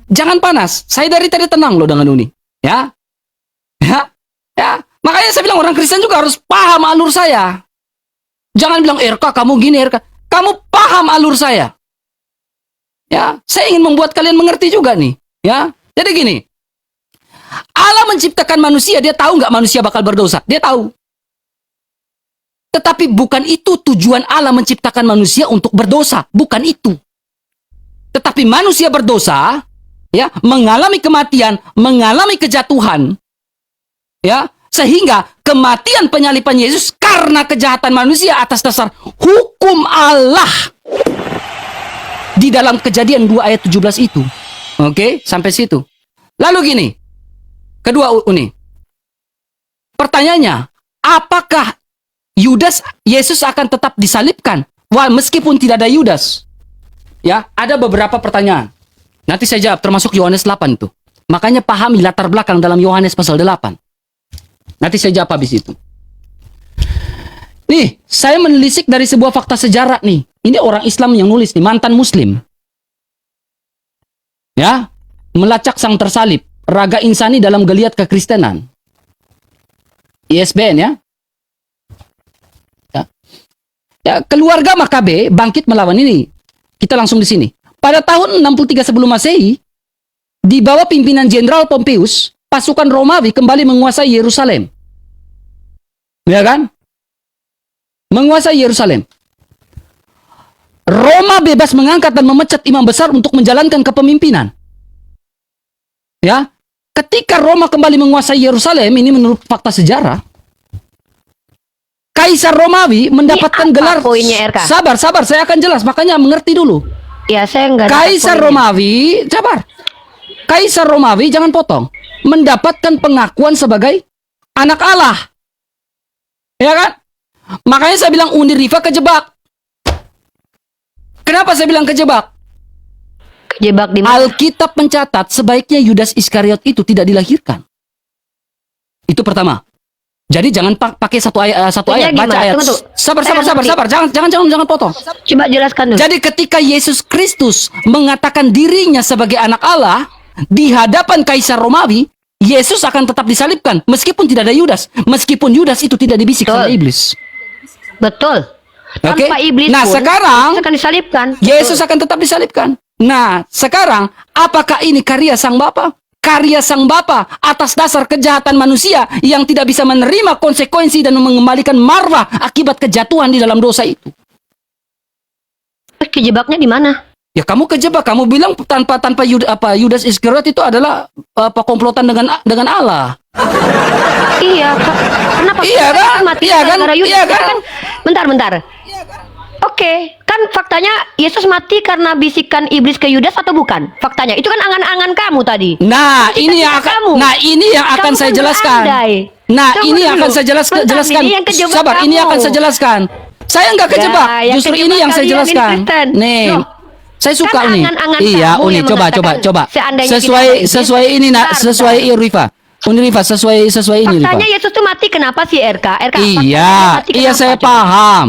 Jangan panas. Saya dari tadi tenang loh dengan Uni. Ya. Makanya saya bilang orang Kristen juga harus paham alur saya. Jangan bilang RK kamu gini, RK. Kamu paham alur saya. Ya, saya ingin membuat kalian mengerti juga nih. Ya, jadi gini. Allah menciptakan manusia, dia tahu nggak manusia bakal berdosa? Dia tahu. Tetapi bukan itu tujuan Allah menciptakan manusia untuk berdosa. Bukan itu. Tetapi manusia berdosa, ya, mengalami kematian, mengalami kejatuhan, ya, sehingga kematian penyalipan Yesus karena kejahatan manusia atas dasar hukum Allah. Di dalam Kejadian 2 ayat 17 itu. Oke, sampai situ. Lalu gini. Kedua Uni. Pertanyaannya, apakah Yesus akan tetap disalibkan meskipun tidak ada Yudas? Ya, ada beberapa pertanyaan. Nanti saya jawab termasuk Yohanes 8 itu. Makanya pahami latar belakang dalam Yohanes pasal 8. Nanti saya jawab habis itu. Nih, saya menelisik dari sebuah fakta sejarah nih. Ini orang Islam yang nulis nih, mantan Muslim. Ya, melacak sang tersalib, raga insani dalam geliat kekristenan. ISBN ya. Ya, keluarga Makabe bangkit melawan ini. Kita langsung di sini. Pada tahun 63 sebelum Masehi, di bawah pimpinan Jenderal Pompeius, pasukan Romawi kembali menguasai Yerusalem. Ya kan? Menguasai Yerusalem. Roma bebas mengangkat dan memecat imam besar untuk menjalankan kepemimpinan. Ya, ketika Roma kembali menguasai Yerusalem, ini menurut fakta sejarah, Kaisar Romawi mendapatkan gelar. Poinnya, RK? Sabar, saya akan jelas, makanya mengerti dulu. Ya, saya nggak. Kaisar Romawi, sabar. Kaisar Romawi, jangan potong, mendapatkan pengakuan sebagai anak Allah. Ya kan? Makanya saya bilang Uni Riva kejebak. Kenapa saya bilang kejebak? Kejebak di mana? Alkitab mencatat sebaiknya Yudas Iskariot itu tidak dilahirkan. Itu pertama. Jadi jangan pakai satu ayat, baca ayat. Sabar. Jangan potong. Coba jelaskan dulu. Jadi ketika Yesus Kristus mengatakan dirinya sebagai anak Allah di hadapan Kaisar Romawi, Yesus akan tetap disalibkan meskipun tidak ada Yudas, meskipun Yudas itu tidak dibisik sama iblis. Betul. Oke. Tanpa iblis Nah, pun, sekarang Yesus akan disalibkan. Yesus akan tetap disalibkan. Nah, sekarang apakah ini karya Sang Bapa? Karya Sang Bapa atas dasar kejahatan manusia yang tidak bisa menerima konsekuensi dan mengembalikan marwah akibat kejatuhan di dalam dosa itu. Kejebaknya di mana? Ya kamu kejebak, kamu bilang tanpa Yudas Iskariot itu adalah komplotan dengan Allah. Iya, kenapa? Iya kan? Mati Iya kan? gara-gara Yudas? Iya kan? Bentar. Oke, kan faktanya Yesus mati karena bisikan iblis ke Yudas atau bukan? Faktanya itu kan angan-angan kamu tadi. Nah, Cita-cita ini yang akan kamu. ini yang akan Kamu saya kan jelaskan. berandai. Nah, Tunggu ini yang dulu. akan saya jelaskan. Bentar, ini yang kejebak Sabar, ini kamu. akan saya jelaskan. Saya nggak kejebak, yang justru kejebak ini yang saya kalian jelaskan. ini Kristen. Nih, Loh, saya suka kan nih. angan-angan Iya, kamu Uni, yang coba. mengatakan seandainya Sesuai tidak ada iblis. sesuai ini nak, Bentar, sesuai bentar. Rifa. Uni Rifa, sesuai ini Rifa. Faktanya Yesus tuh mati kenapa sih RK? RK faktanya Iya, mati iya kenapa? saya Coba. paham.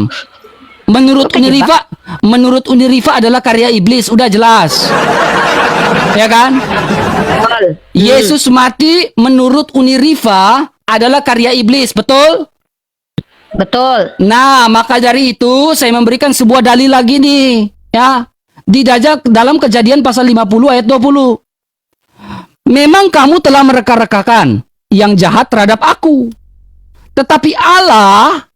Menurut Kok Unirifa, menurut Unirifa adalah karya iblis, udah jelas. Ya kan? Betul. Yesus mati menurut Unirifa adalah karya iblis, betul? Betul. Nah, maka dari itu saya memberikan sebuah dalil lagi nih, ya. Didajak dalam Kejadian pasal 50 ayat 20. Memang kamu telah mereka-rekakan yang jahat terhadap aku. Tetapi Allah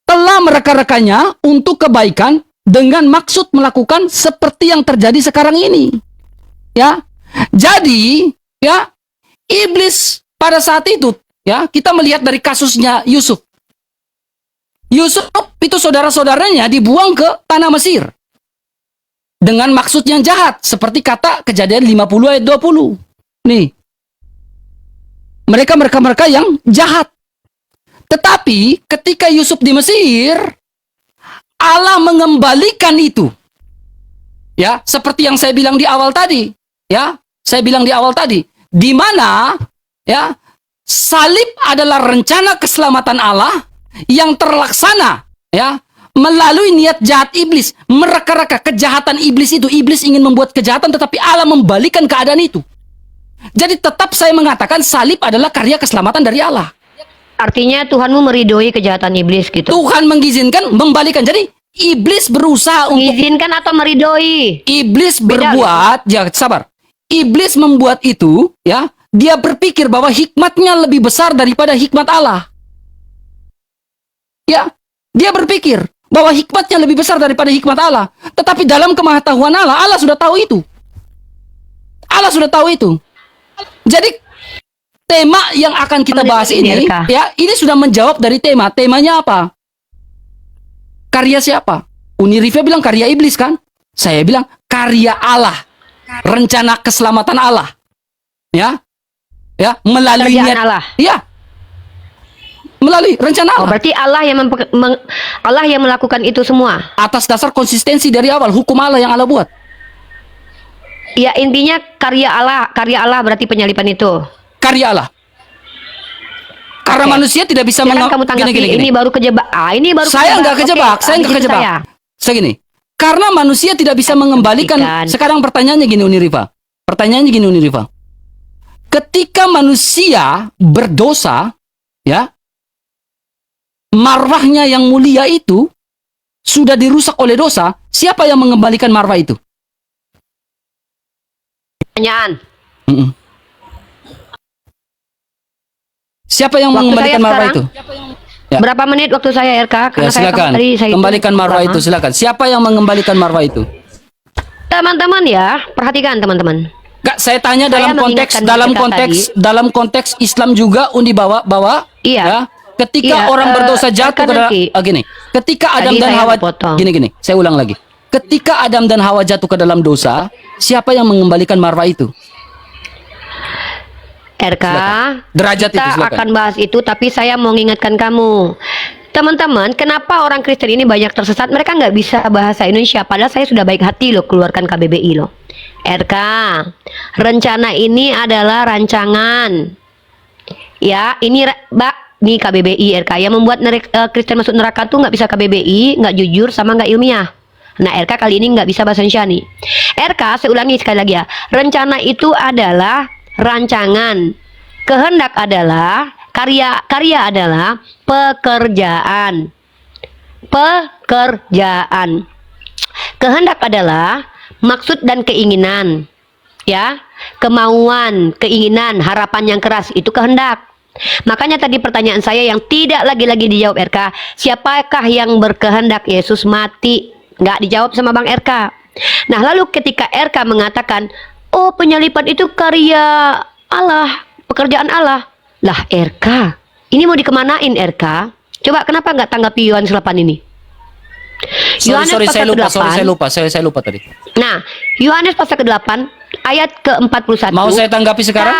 telah mereka-rekanya untuk kebaikan dengan maksud melakukan seperti yang terjadi sekarang ini. Ya. Jadi, ya, iblis pada saat itu, ya, kita melihat dari kasusnya Yusuf. Yusuf itu saudara-saudaranya dibuang ke tanah Mesir. Dengan maksud yang jahat, seperti kata Kejadian 50 ayat 20. Nih. Mereka yang jahat. Tetapi ketika Yusuf di Mesir, Allah mengembalikan itu. Ya, seperti yang saya bilang di awal tadi, ya. Saya bilang di awal tadi, di mana ya, salib adalah rencana keselamatan Allah yang terlaksana, ya, melalui niat jahat iblis, mereka-reka kejahatan iblis itu. Iblis ingin membuat kejahatan, tetapi Allah membalikan keadaan itu. Jadi tetap saya mengatakan salib adalah karya keselamatan dari Allah. Artinya Tuhanmu meridhoi kejahatan iblis gitu. Tuhan mengizinkan, membalikan. Jadi iblis berusaha untuk Mengizinkan atau meridhoi? iblis Beda, berbuat, ya sabar. Iblis membuat itu, ya, dia berpikir bahwa hikmatnya lebih besar daripada hikmat Allah. Ya, dia berpikir bahwa hikmatnya lebih besar daripada hikmat Allah. Tetapi dalam kemahatauan Allah, Allah sudah tahu itu. Allah sudah tahu itu. Jadi tema yang akan kita bahas ini, ya, ini sudah menjawab dari tema. Temanya apa? Karya siapa? Unirifa bilang karya iblis kan? Saya bilang karya Allah. Rencana keselamatan Allah. Ya. Ya, melalui Kerjaan niat Allah. Ya. Melalui rencana Oh, Allah. berarti Allah yang Allah yang melakukan itu semua. Atas dasar konsistensi dari awal, hukum Allah yang Allah buat. Ya, intinya karya Allah berarti penyalipan itu. Karya Allah. Karena Oke. manusia tidak bisa Silakan kamu tanggapi. gini. Ini baru kejebak. Ini baru Saya nggak Oke, kejebak, saya habis nggak itu kejebak. saya. Saya gini, karena manusia tidak bisa mengembalikan. Buktikan. Sekarang pertanyaannya gini Unirifa. Pertanyaannya gini Unirifa. Ketika manusia berdosa, ya, marwahnya yang mulia itu sudah dirusak oleh dosa, siapa yang mengembalikan marwah itu? Pertanyaan. Mm-mm. Siapa yang Waktu mengembalikan saya marwah sekarang, itu? Ya. Berapa menit waktu saya RK? Ya, Karena silakan. saya Kembalikan marwah lama. itu, silakan. Siapa yang mengembalikan marwah itu? Teman-teman ya, perhatikan teman-teman. Gak, saya tanya Saya dalam konteks mengingatkan dalam konteks Islam juga Undi bawa Iya. ya. Ketika Iya, orang berdosa jatuh kan ke dalam nanti. gini. Ketika Adam Tadi dan saya Hawa potong. gini. Saya ulang lagi. Ketika Adam dan Hawa jatuh ke dalam dosa, siapa yang mengembalikan marwah itu? RK, Silakan. Derajat kita itu, silakan. akan bahas itu, tapi saya mau mengingatkan kamu. Teman-teman, kenapa orang Kristen ini banyak tersesat? Mereka nggak bisa bahasa Indonesia, padahal saya sudah baik hati loh keluarkan KBBI loh. RK, rencana ini adalah rancangan. Ya, ini Mbak, nih KBBI RK. Yang membuat Kristen masuk neraka tuh nggak bisa KBBI, nggak jujur, sama nggak ilmiah. Nah, RK kali ini nggak bisa bahasa Indonesia nih. RK, saya ulangi sekali lagi ya. Rencana itu adalah rancangan. Kehendak adalah karya adalah pekerjaan. Pekerjaan. Kehendak adalah maksud dan keinginan. Ya, kemauan, keinginan, harapan yang keras itu kehendak. Makanya tadi pertanyaan saya yang tidak lagi-lagi dijawab RK, siapakah yang berkehendak Yesus mati? Nggak dijawab sama Bang RK. Nah, lalu ketika RK mengatakan, oh, penyalipan itu karya Allah, pekerjaan Allah. Lah RK, ini mau dikemanain RK? Coba kenapa nggak tanggapi Yohanes 8 ini? Yohanes Sorry, pasal saya ke-8. saya lupa tadi. Nah, Yohanes pasal ke-8 ayat ke-41. Mau saya tanggapi sekarang?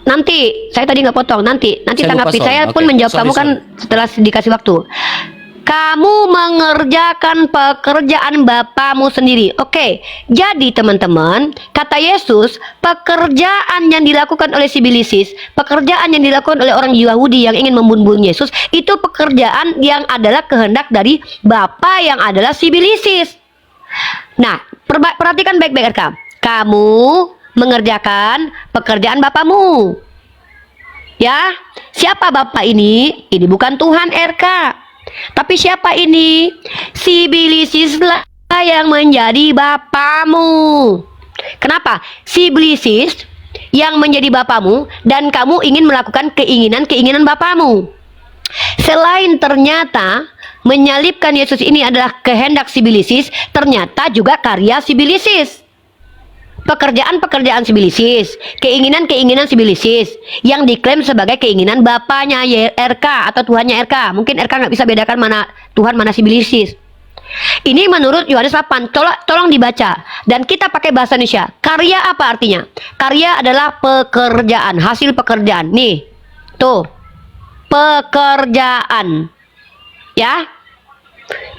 Nanti, saya tadi nggak potong. Nanti Saya tanggapi. lupa, sorry. Saya pun Oke, menjawab sorry, kamu kan setelah dikasih waktu. Kamu mengerjakan pekerjaan Bapamu sendiri. Oke, jadi teman-teman, kata Yesus, pekerjaan yang dilakukan oleh si Bilisis, pekerjaan yang dilakukan oleh orang Yahudi yang ingin membunuh Yesus, itu pekerjaan yang adalah kehendak dari Bapa yang adalah si Bilisis. Nah, perhatikan baik-baik RK. Kamu mengerjakan pekerjaan Bapamu. Ya, siapa Bapak ini? Ini bukan Tuhan RK. Tapi siapa ini? Si Bilisis lah yang menjadi bapamu. Kenapa? Si Bilisis yang menjadi bapamu dan kamu ingin melakukan keinginan bapamu. Selain ternyata menyalibkan Yesus ini adalah kehendak si Bilisis, ternyata juga karya si Bilisis. Pekerjaan-pekerjaan si Bilisis, keinginan-keinginan si Bilisis yang diklaim sebagai keinginan bapaknya RK atau Tuhannya RK. Mungkin RK nggak bisa bedakan mana Tuhan mana si Bilisis. Ini menurut Yohanes 8. Tolong dibaca dan kita pakai bahasa Indonesia. Karya apa artinya? Karya adalah pekerjaan, hasil pekerjaan. Nih, tuh pekerjaan, ya.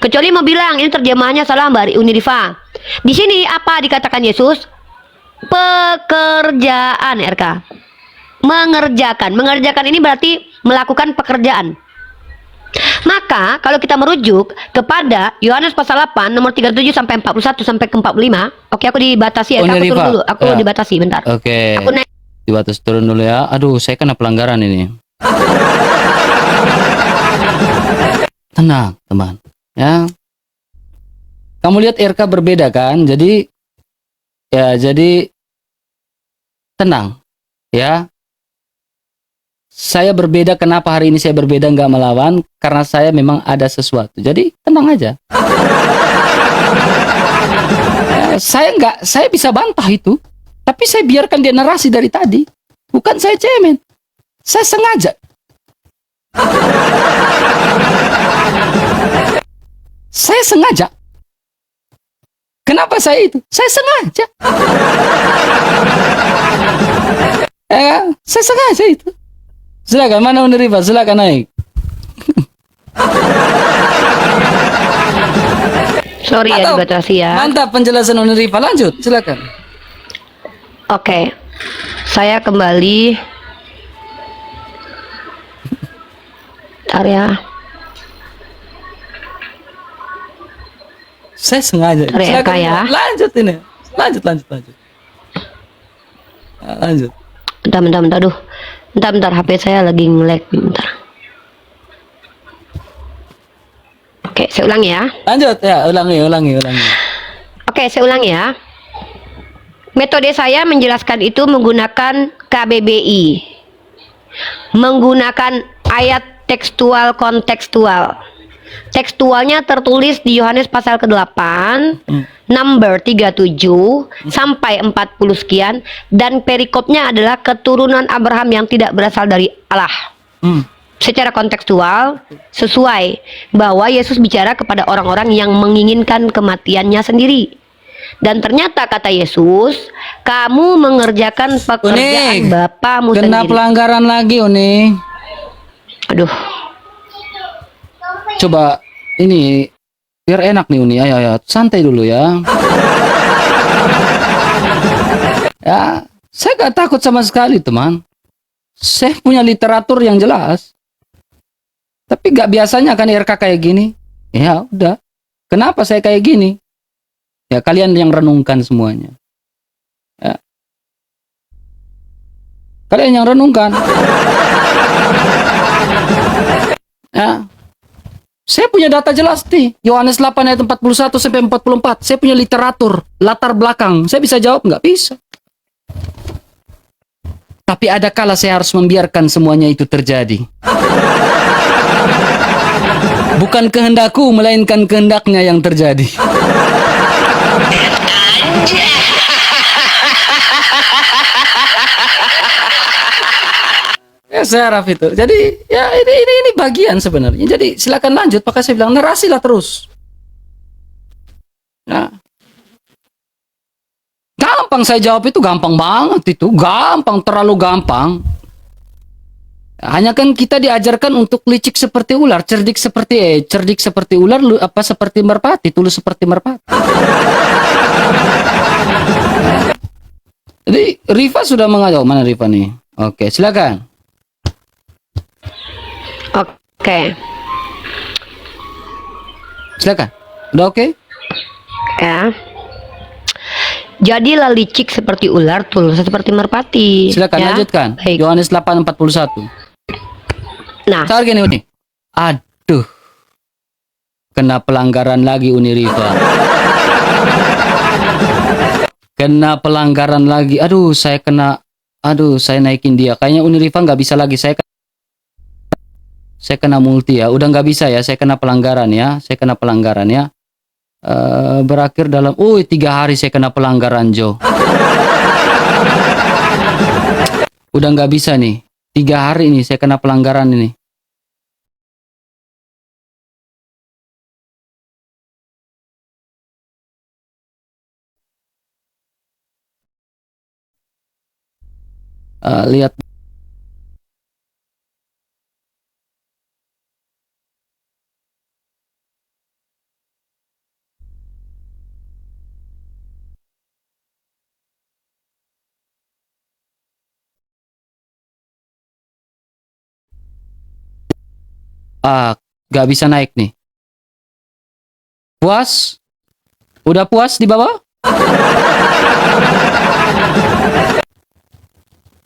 Kecuali mau bilang ini terjemahannya salah Mbak Unirifa. Di sini apa dikatakan Yesus? Pekerjaan RK. Mengerjakan ini berarti melakukan pekerjaan. Maka kalau kita merujuk kepada Yohanes pasal 8 nomor 37 sampai 41 sampai ke 45. Oke, aku dibatasi ya. Aku turun dulu. Aku dibatasi bentar. Oke. Aku naik. Dibatasi turun dulu ya. Aduh, saya kena pelanggaran ini. Tenang, teman. Ya. Kamu lihat RK berbeda kan? Jadi tenang, ya. Saya berbeda. Kenapa hari ini saya berbeda nggak melawan? Karena saya memang ada sesuatu. Jadi tenang aja. Saya bisa bantah itu, tapi saya biarkan dia narasi dari tadi. Bukan saya cemen. Saya sengaja. Saya sengaja. Kenapa saya itu? Saya sengaja. Saya sengaja itu. Silakan, mana Unirifa? Silakan naik. Sorry ya dibatasi ya. Mantap penjelasan Unirifa. Lanjut, silakan. Oke. Saya kembali. Bentar ya. Saya sengaja. Silakan ya. Lanjut ini. Lanjut. Lanjut. Bentar. Aduh. Bentar. HP saya lagi nge-lag. Bentar. Oke, saya ulangi ya. Lanjut ya. Ulangi. Oke, saya ulangi ya. Metode saya menjelaskan itu menggunakan KBBI. Menggunakan ayat tekstual kontekstual. Tekstualnya tertulis di Yohanes pasal ke-8, number 37 sampai 40 sekian, dan perikopnya adalah keturunan Abraham yang tidak berasal dari Allah. Secara kontekstual sesuai bahwa Yesus bicara kepada orang-orang yang menginginkan kematiannya sendiri. Dan ternyata kata Yesus, kamu mengerjakan pekerjaan Bapamu sendiri. Kena pelanggaran lagi, Uni. Aduh. Coba ini biar enak nih Uni. Ayo, santai dulu ya. Ya, saya gak takut sama sekali, teman. Saya punya literatur yang jelas. Tapi gak biasanya kan RK kayak gini. Ya udah. Kenapa saya kayak gini? Ya kalian yang renungkan semuanya. Ya. Kalian yang renungkan. Ya. Saya punya data jelas nih. Yohanes 8 ayat 41 sampai 44. Saya punya literatur, latar belakang. Saya bisa jawab nggak? Bisa. Tapi ada kala saya harus membiarkan semuanya itu terjadi. Bukan kehendakku, melainkan kehendaknya yang terjadi. Syaraf itu. Jadi ya ini bagian sebenarnya. Jadi silakan lanjut. Maka saya bilang narasilah terus. Nah, gampang saya jawab itu, gampang banget itu, gampang, terlalu gampang. Hanya kan kita diajarkan untuk licik seperti ular, cerdik seperti ular, seperti merpati, tulus seperti merpati. Jadi Rifa sudah mengajak, mana Rifa nih? Oke, silakan. Oke. Silakan. Udah oke? Ya. Jadilah licik seperti ular, tulus seperti merpati. Silakan ya? lanjutkan. Baik. Yohanes 8:41. Nah, Saya gini Uni. Aduh. Kena pelanggaran lagi Uni Rifa. Kena pelanggaran lagi. Aduh, saya naikin dia. Kayaknya Uni Rifa nggak bisa lagi. Saya kena multi ya. Udah nggak bisa ya. Saya kena pelanggaran ya. Berakhir dalam 3 hari saya kena pelanggaran Jo. Udah nggak bisa nih. 3 hari ini saya kena pelanggaran ini. Lihat. Gak bisa naik nih. Puas? Udah puas di bawah?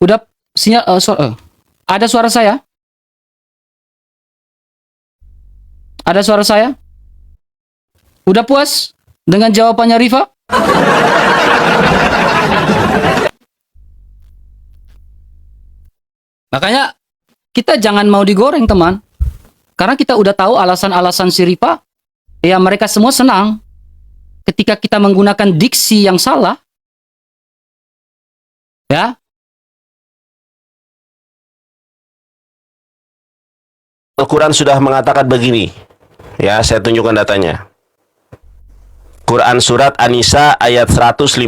Udah sinyal ada suara saya? Ada suara saya? Udah puas dengan jawabannya Rifa? Makanya kita jangan mau digoreng teman. Karena kita udah tahu alasan-alasan si Rifa. Ya mereka semua senang ketika kita menggunakan diksi yang salah. Ya. Al-Quran sudah mengatakan begini. Ya, saya tunjukkan datanya. Quran surat An-Nisa ayat 157.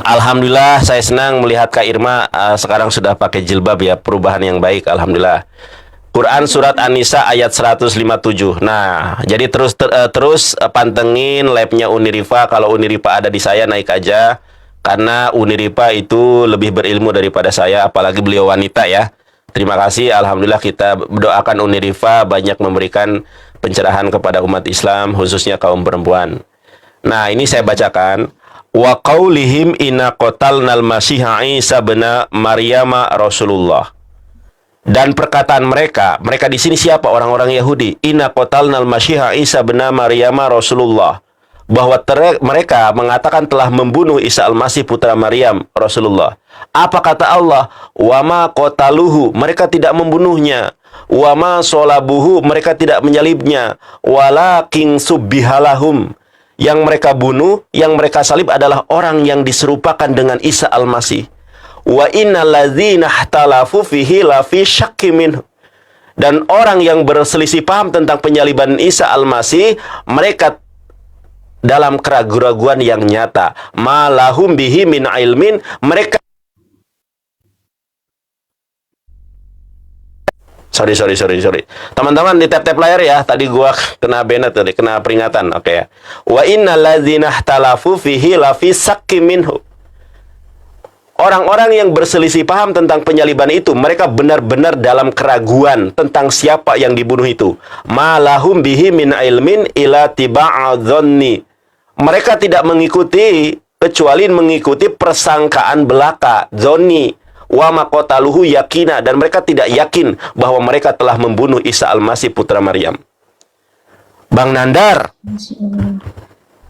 Alhamdulillah, saya senang melihat Kak Irma sekarang sudah pakai jilbab ya, perubahan yang baik, alhamdulillah. Quran surat An-Nisa ayat 157. Nah, jadi terus pantengin labnya Unirifa. Kalau Unirifa ada di saya, naik aja. Karena Unirifa itu lebih berilmu daripada saya, apalagi beliau wanita ya. Terima kasih, alhamdulillah kita doakan Unirifa banyak memberikan pencerahan kepada umat Islam, khususnya kaum perempuan. Nah, ini saya bacakan. Wa qaulihim inna qatalnal masiha Isa bena Maryam Rasulullah. Dan perkataan mereka di sini siapa? Orang-orang Yahudi. Inna qatalnal masiha Isa bena Maryam Rasulullah. Bahwa mereka mengatakan telah membunuh Isa al-Masih putra Maryam Rasulullah. Apa kata Allah? Wama qataluhu, mereka tidak membunuhnya. Wama solabuhu, mereka tidak menyalibnya. Walakin subbihalahum, yang mereka bunuh, yang mereka salib adalah orang yang diserupakan dengan Isa al-Masih. Wa innal ladzina ikhtalafu fihi lafi syakkin minhu. Dan orang yang berselisih paham tentang penyaliban Isa al-Masih, mereka dalam keraguan-raguan yang nyata. Malahum bihi min ilmin, mereka Sorry. Teman-teman di tap-tap layar ya. Tadi gua kena banned tadi, kena peringatan. Oke ya. Wa innal ladzina ikhtalafu fihi lafi syakkin minhu. Orang-orang yang berselisih paham tentang penyaliban itu, mereka benar-benar dalam keraguan tentang siapa yang dibunuh itu. Malahum bihi min ilmin ila tiba'adhanni. Mereka tidak mengikuti kecuali mengikuti persangkaan belaka, zonni. Wa maqataluhu yakina, dan mereka tidak yakin bahwa mereka telah membunuh Isa al-Masih putra Maryam. Bang Nandar.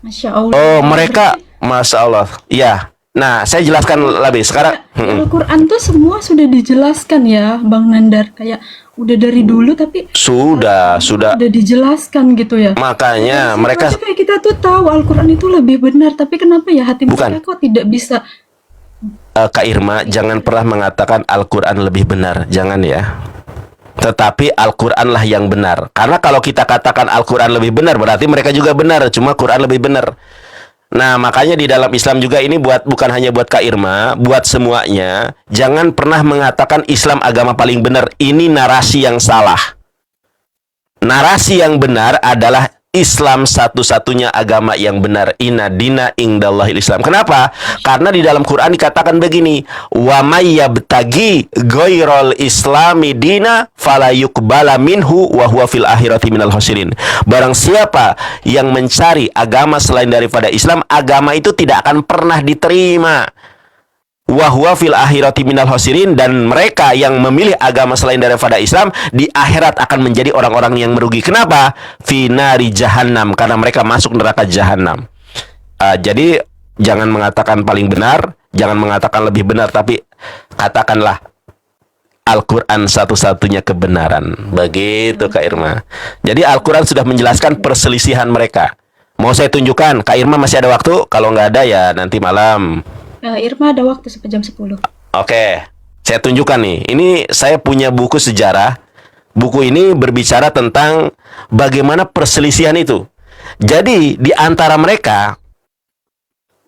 Masya Allah. Oh, mereka, Masya Allah. Ya. Nah, saya jelaskan lebih sekarang. Al-Quran tuh semua sudah dijelaskan ya, Bang Nandar. Kayak udah dari dulu tapi Sudah dijelaskan gitu ya. Makanya mereka kayak kita tuh tahu Al-Quran itu lebih benar, tapi kenapa ya hati Bukan. mereka kok tidak bisa Kak Irma, jangan pernah mengatakan Al-Quran lebih benar. Jangan ya. Tetapi Al-Quranlah yang benar. Karena kalau kita katakan Al-Quran lebih benar, berarti mereka juga benar. Cuma Quran lebih benar. Nah, makanya di dalam Islam juga ini bukan hanya buat Kak Irma, buat semuanya. Jangan pernah mengatakan Islam agama paling benar. Ini narasi yang salah. Narasi yang benar adalah Islam satu-satunya agama yang benar. Inna dina indallahil Islam. Kenapa? Karena di dalam Quran dikatakan begini, wa may yabtagi ghairal islami dina fala yuqbala minhu wa huwa fil akhirati minal khasirin. Barang siapa yang mencari agama selain daripada Islam, agama itu tidak akan pernah diterima. Wa huwa fil akhirati minal khasirin, dan mereka yang memilih agama selain daripada Islam di akhirat akan menjadi orang-orang yang merugi. Kenapa? Fi nari jahannam, karena mereka masuk neraka jahanam. Jadi jangan mengatakan paling benar, jangan mengatakan lebih benar, tapi katakanlah Al-Quran satu-satunya kebenaran. Begitu Kak Irma. Jadi Al-Quran sudah menjelaskan perselisihan mereka. Mau saya tunjukkan? Kak Irma masih ada waktu? Kalau nggak ada ya nanti malam. Irma ada waktu sampai jam 10. Oke, saya tunjukkan nih. Ini saya punya buku sejarah. Buku ini berbicara tentang bagaimana perselisihan itu. Jadi di antara mereka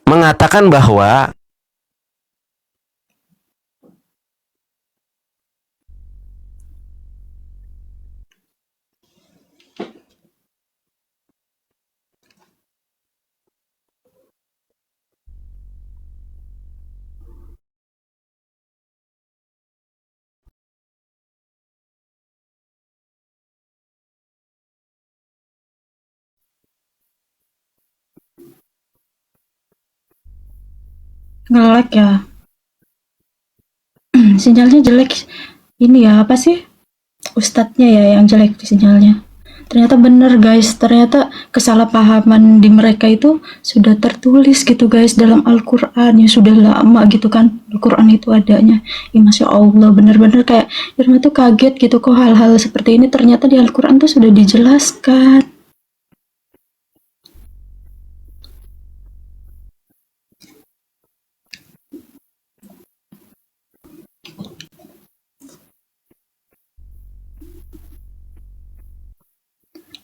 mengatakan bahwa Nge-lag ya. Sinyalnya jelek. Ini ya apa sih? Ustadznya ya yang jelek sinyalnya. Ternyata bener guys, ternyata kesalahpahaman di mereka itu sudah tertulis gitu guys dalam Al-Quran, ya sudah lama gitu kan Al-Quran itu adanya. Ya Masya Allah, bener-bener kayak Irma tuh kaget gitu kok hal-hal seperti ini ternyata di Al-Quran tuh sudah dijelaskan.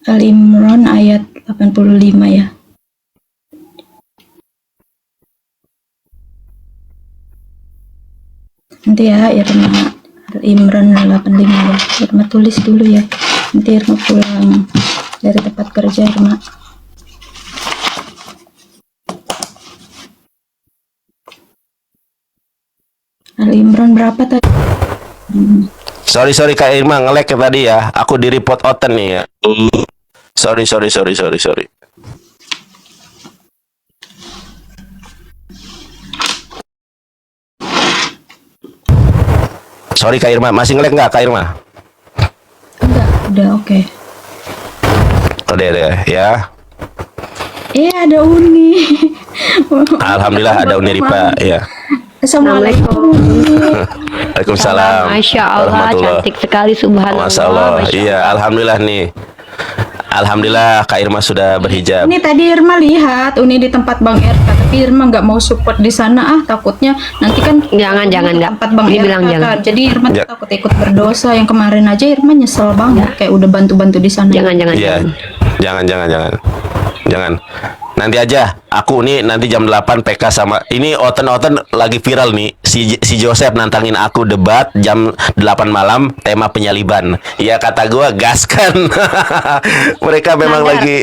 Al-Imran ayat 85 ya. Nanti ya Irma Al-Imran 85 ya. Irma tulis dulu ya. Nanti Irma pulang dari tempat kerja Irma. Al-Imran berapa tadi? sorry Kak Irma, nge-lag ya tadi ya. Aku di report oten nih ya. Sorry. Sorry Kak Irma, masih nge-lag nggak Kak Irma? Enggak, udah oke. Udah ya. Ada Uni. Alhamdulillah ada Uniripa ya. Assalamualaikum. Waalaikumsalam. Masya Allah, warahmatullah. cantik sekali, subhanallah. Masya Allah. Masya Iya, Allah. alhamdulillah nih. Alhamdulillah Kak Irma sudah berhijab. Ini tadi Irma lihat Uni di tempat Bang RK, tapi Irma nggak mau support di sana takutnya nanti kan Jangan nggak. tempat Bang Ini RK bilang jangan. kan. Jadi Irma Ya. takut ikut berdosa. Yang kemarin aja Irma nyesel banget kayak udah bantu-bantu di sana. Jangan. Iya. Jangan. Nanti aja aku nih nanti jam 8 PK sama ini oten lagi viral nih si Joseph nantangin aku debat jam 8 malam tema penyaliban. Ya kata gua gaskan. Mereka memang Nandar, lagi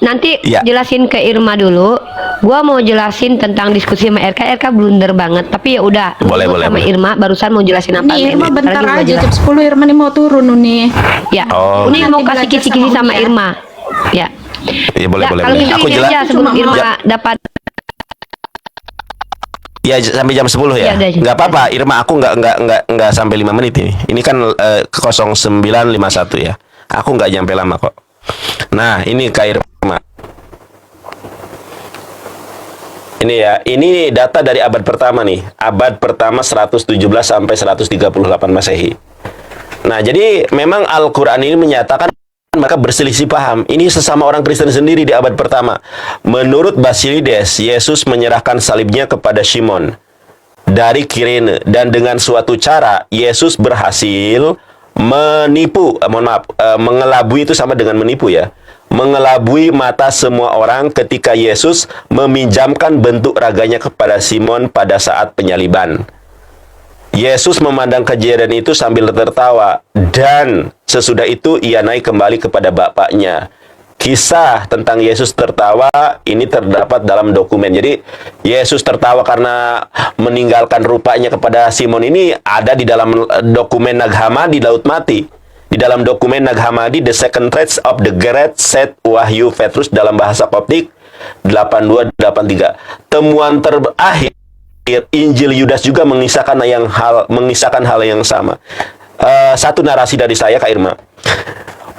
Nanti Ya. jelasin ke Irma dulu. Gua mau jelasin tentang diskusi sama RK blunder banget. Tapi ya udah. Boleh, Lu boleh, sama boleh. Irma barusan mau jelasin apa? Nih Irma Ntar bentar gua aja jelasin. jam 10 Irma nih mau turun Uni. Ya. Oh. Uni mau Nanti kasih belajar kisi-kisi sama sama Uni ya. Irma. Ya. ya boleh. Kalau gitu Aku ini jelas aja sebelum Cuma Irma mau- dapat. ya sampai jam 10 ya. Ya, udah. Nggak apa-apa Irma, aku nggak sampai 5 menit ini. Ini kan 0951 ya. Aku nggak nyampe lama kok. Nah, ini Kak Irma. Ini ya, ini data dari abad pertama nih. Abad pertama 117 sampai 138 Masehi. Nah, jadi memang Al-Quran ini menyatakan mereka berselisih paham. Ini sesama orang Kristen sendiri di abad pertama. Menurut Basilides, Yesus menyerahkan salibnya kepada Simon. dari Kirene, dan dengan suatu cara Yesus berhasil menipu, mengelabui. Itu sama dengan menipu ya, mengelabui mata semua orang ketika Yesus meminjamkan bentuk raganya kepada Simon pada saat penyaliban. Yesus memandang kejadian itu sambil tertawa, dan sesudah itu ia naik kembali kepada Bapaknya. Kisah tentang Yesus tertawa ini terdapat dalam dokumen. Jadi Yesus tertawa karena meninggalkan rupanya kepada Simon ini ada di dalam dokumen Nag Hammadi Laut Mati. Di dalam dokumen Nag Hammadi, The Second Trades of the Great Set Wahyu Petrus dalam bahasa Koptik 8283. Temuan terakhir Injil Yudas juga mengisahkan hal yang sama. Satu narasi dari saya, Kak Irma.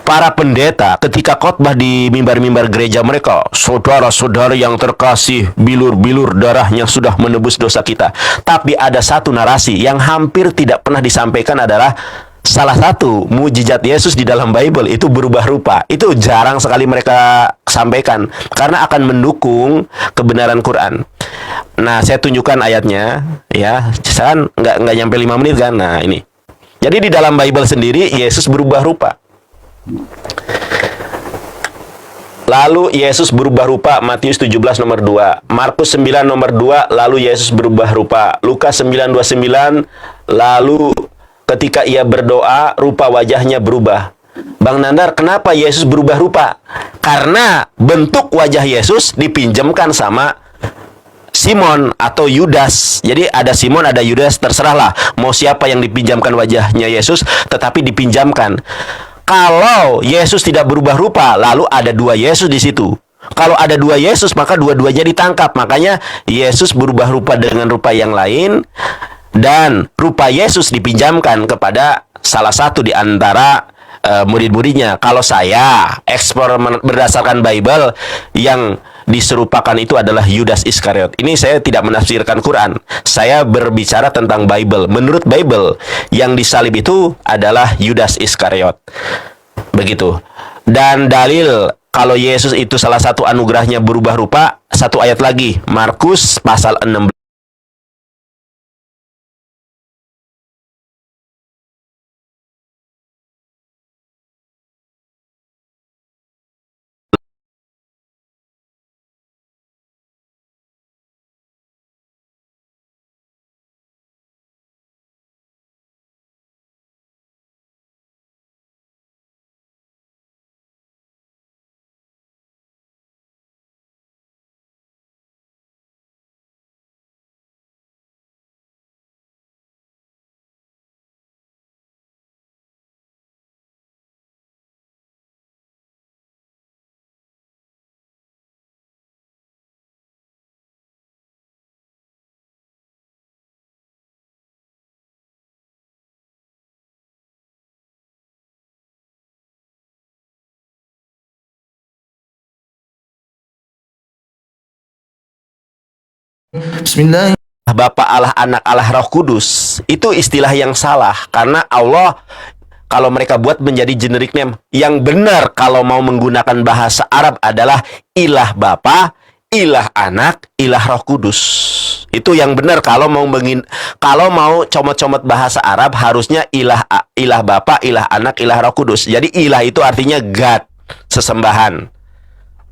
Para pendeta ketika khotbah di mimbar-mimbar gereja mereka, saudara-saudara yang terkasih, bilur-bilur darahnya sudah menebus dosa kita. Tapi ada satu narasi yang hampir tidak pernah disampaikan, adalah salah satu mujizat Yesus di dalam Bible itu berubah rupa. Itu jarang sekali mereka sampaikan karena akan mendukung kebenaran Quran. Nah, saya tunjukkan ayatnya ya. Kan nggak nyampe 5 menit kan. Nah, ini. Jadi di dalam Bible sendiri Yesus berubah rupa. Lalu Yesus berubah rupa, Matius 17 nomor 2, Markus 9 nomor 2, lalu Yesus berubah rupa, Lukas 9:29, lalu ketika ia berdoa, rupa wajahnya berubah. Bang Nandar, kenapa Yesus berubah rupa? Karena bentuk wajah Yesus dipinjamkan sama Simon atau Yudas. Jadi ada Simon, ada Yudas, terserahlah mau siapa yang dipinjamkan wajahnya Yesus, tetapi dipinjamkan. Kalau Yesus tidak berubah rupa, lalu ada dua Yesus di situ. Kalau ada dua Yesus, maka dua-duanya ditangkap. Makanya Yesus berubah rupa dengan rupa yang lain, dan rupa Yesus dipinjamkan kepada salah satu di antara murid-muridnya. Kalau saya eksperimen berdasarkan Bible, yang diserupakan itu adalah Yudas Iskariot. Ini saya tidak menafsirkan Quran. Saya berbicara tentang Bible. Menurut Bible, yang disalib itu adalah Yudas Iskariot. Begitu. Dan dalil kalau Yesus itu salah satu anugerahnya berubah rupa, satu ayat lagi, Markus pasal 16. Bismillah. Bapa Allah, Anak Allah, Roh Kudus, itu istilah yang salah. Karena Allah, kalau mereka buat menjadi generic name, yang benar kalau mau menggunakan bahasa Arab adalah Ilah Bapa, Ilah Anak, Ilah Roh Kudus. Itu yang benar. Kalau mau comot-comot bahasa Arab, harusnya Ilah Bapa, Ilah Anak, Ilah Roh Kudus. Jadi ilah itu artinya God, sesembahan.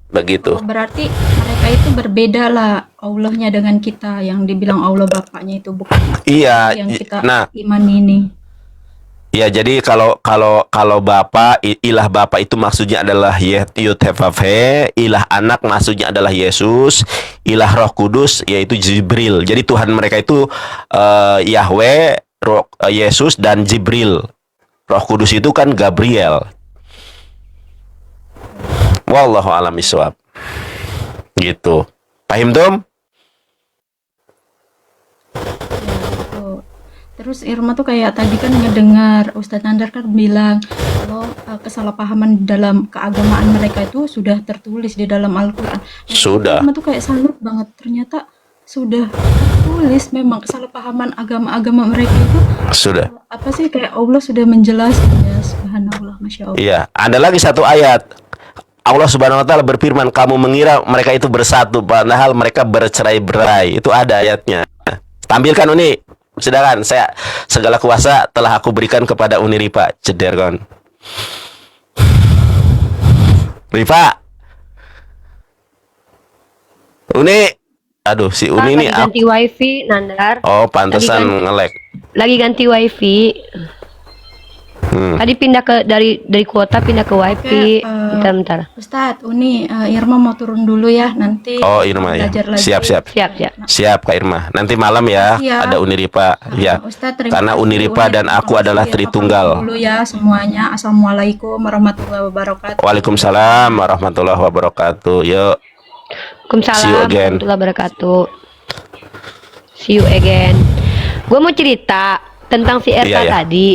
Begitu. Berarti mereka itu berbeda lah Allahnya dengan kita, yang dibilang Allah Bapaknya itu bukan Iya. yang kita Nah, iman ini. ya, jadi kalau Bapa, Ilah Bapa itu maksudnya adalah Yud-Heh-Vav-He, Ilah Anak maksudnya adalah Yesus, Ilah Roh Kudus yaitu Jibril. Jadi Tuhan mereka itu Yahweh, Yesus, dan Jibril. Roh Kudus itu kan Gabriel. Wallahu a'lam bishawab. Gitu. Paham, Tom? Gitu. Terus Irma tuh kayak tadi kan ngedengar Ustadz Nandar kan bilang kalau kesalahpahaman dalam keagamaan mereka itu sudah tertulis di dalam Al-Quran. Sudah. Irma tuh kayak salut banget, ternyata sudah tertulis memang kesalahpahaman agama-agama mereka itu. Sudah. Apa sih, kayak Allah sudah menjelaskan ya, subhanallah, masya Allah. Iya, ada lagi satu ayat. Allah Subhanahu wa taala berfirman, kamu mengira mereka itu bersatu padahal mereka bercerai-berai. Itu ada ayatnya. Tampilkan Uni. Silakan, saya segala kuasa telah aku berikan kepada Uni Rifa. Ceder kon. Rifa. Uni. Aduh, si Uni Lagi ini ganti wifi, Nandar. oh, pantesan Lagi nge-lag. Lagi ganti wifi. Tadi pindah dari kuota pindah ke wifi. Bentar. Ustadz, Uni, Irma mau turun dulu ya, nanti Oh, Irma ya. belajar lagi. Siap. Siap. Siap Kak Irma. Nanti malam ya Iya. ada Uni Rifa. Ya. Ustadz, terima Karena kasih. Uni Rifa dan aku terima adalah kasih. Tritunggal. Paham dulu ya semuanya. Assalamualaikum warahmatullahi wabarakatuh. Waalaikumsalam warahmatullahi wabarakatuh. Yuk. Waalaikumsalam See you again. warahmatullahi wabarakatuh. See you again. Gue mau cerita tentang si RK Iya, ya. tadi.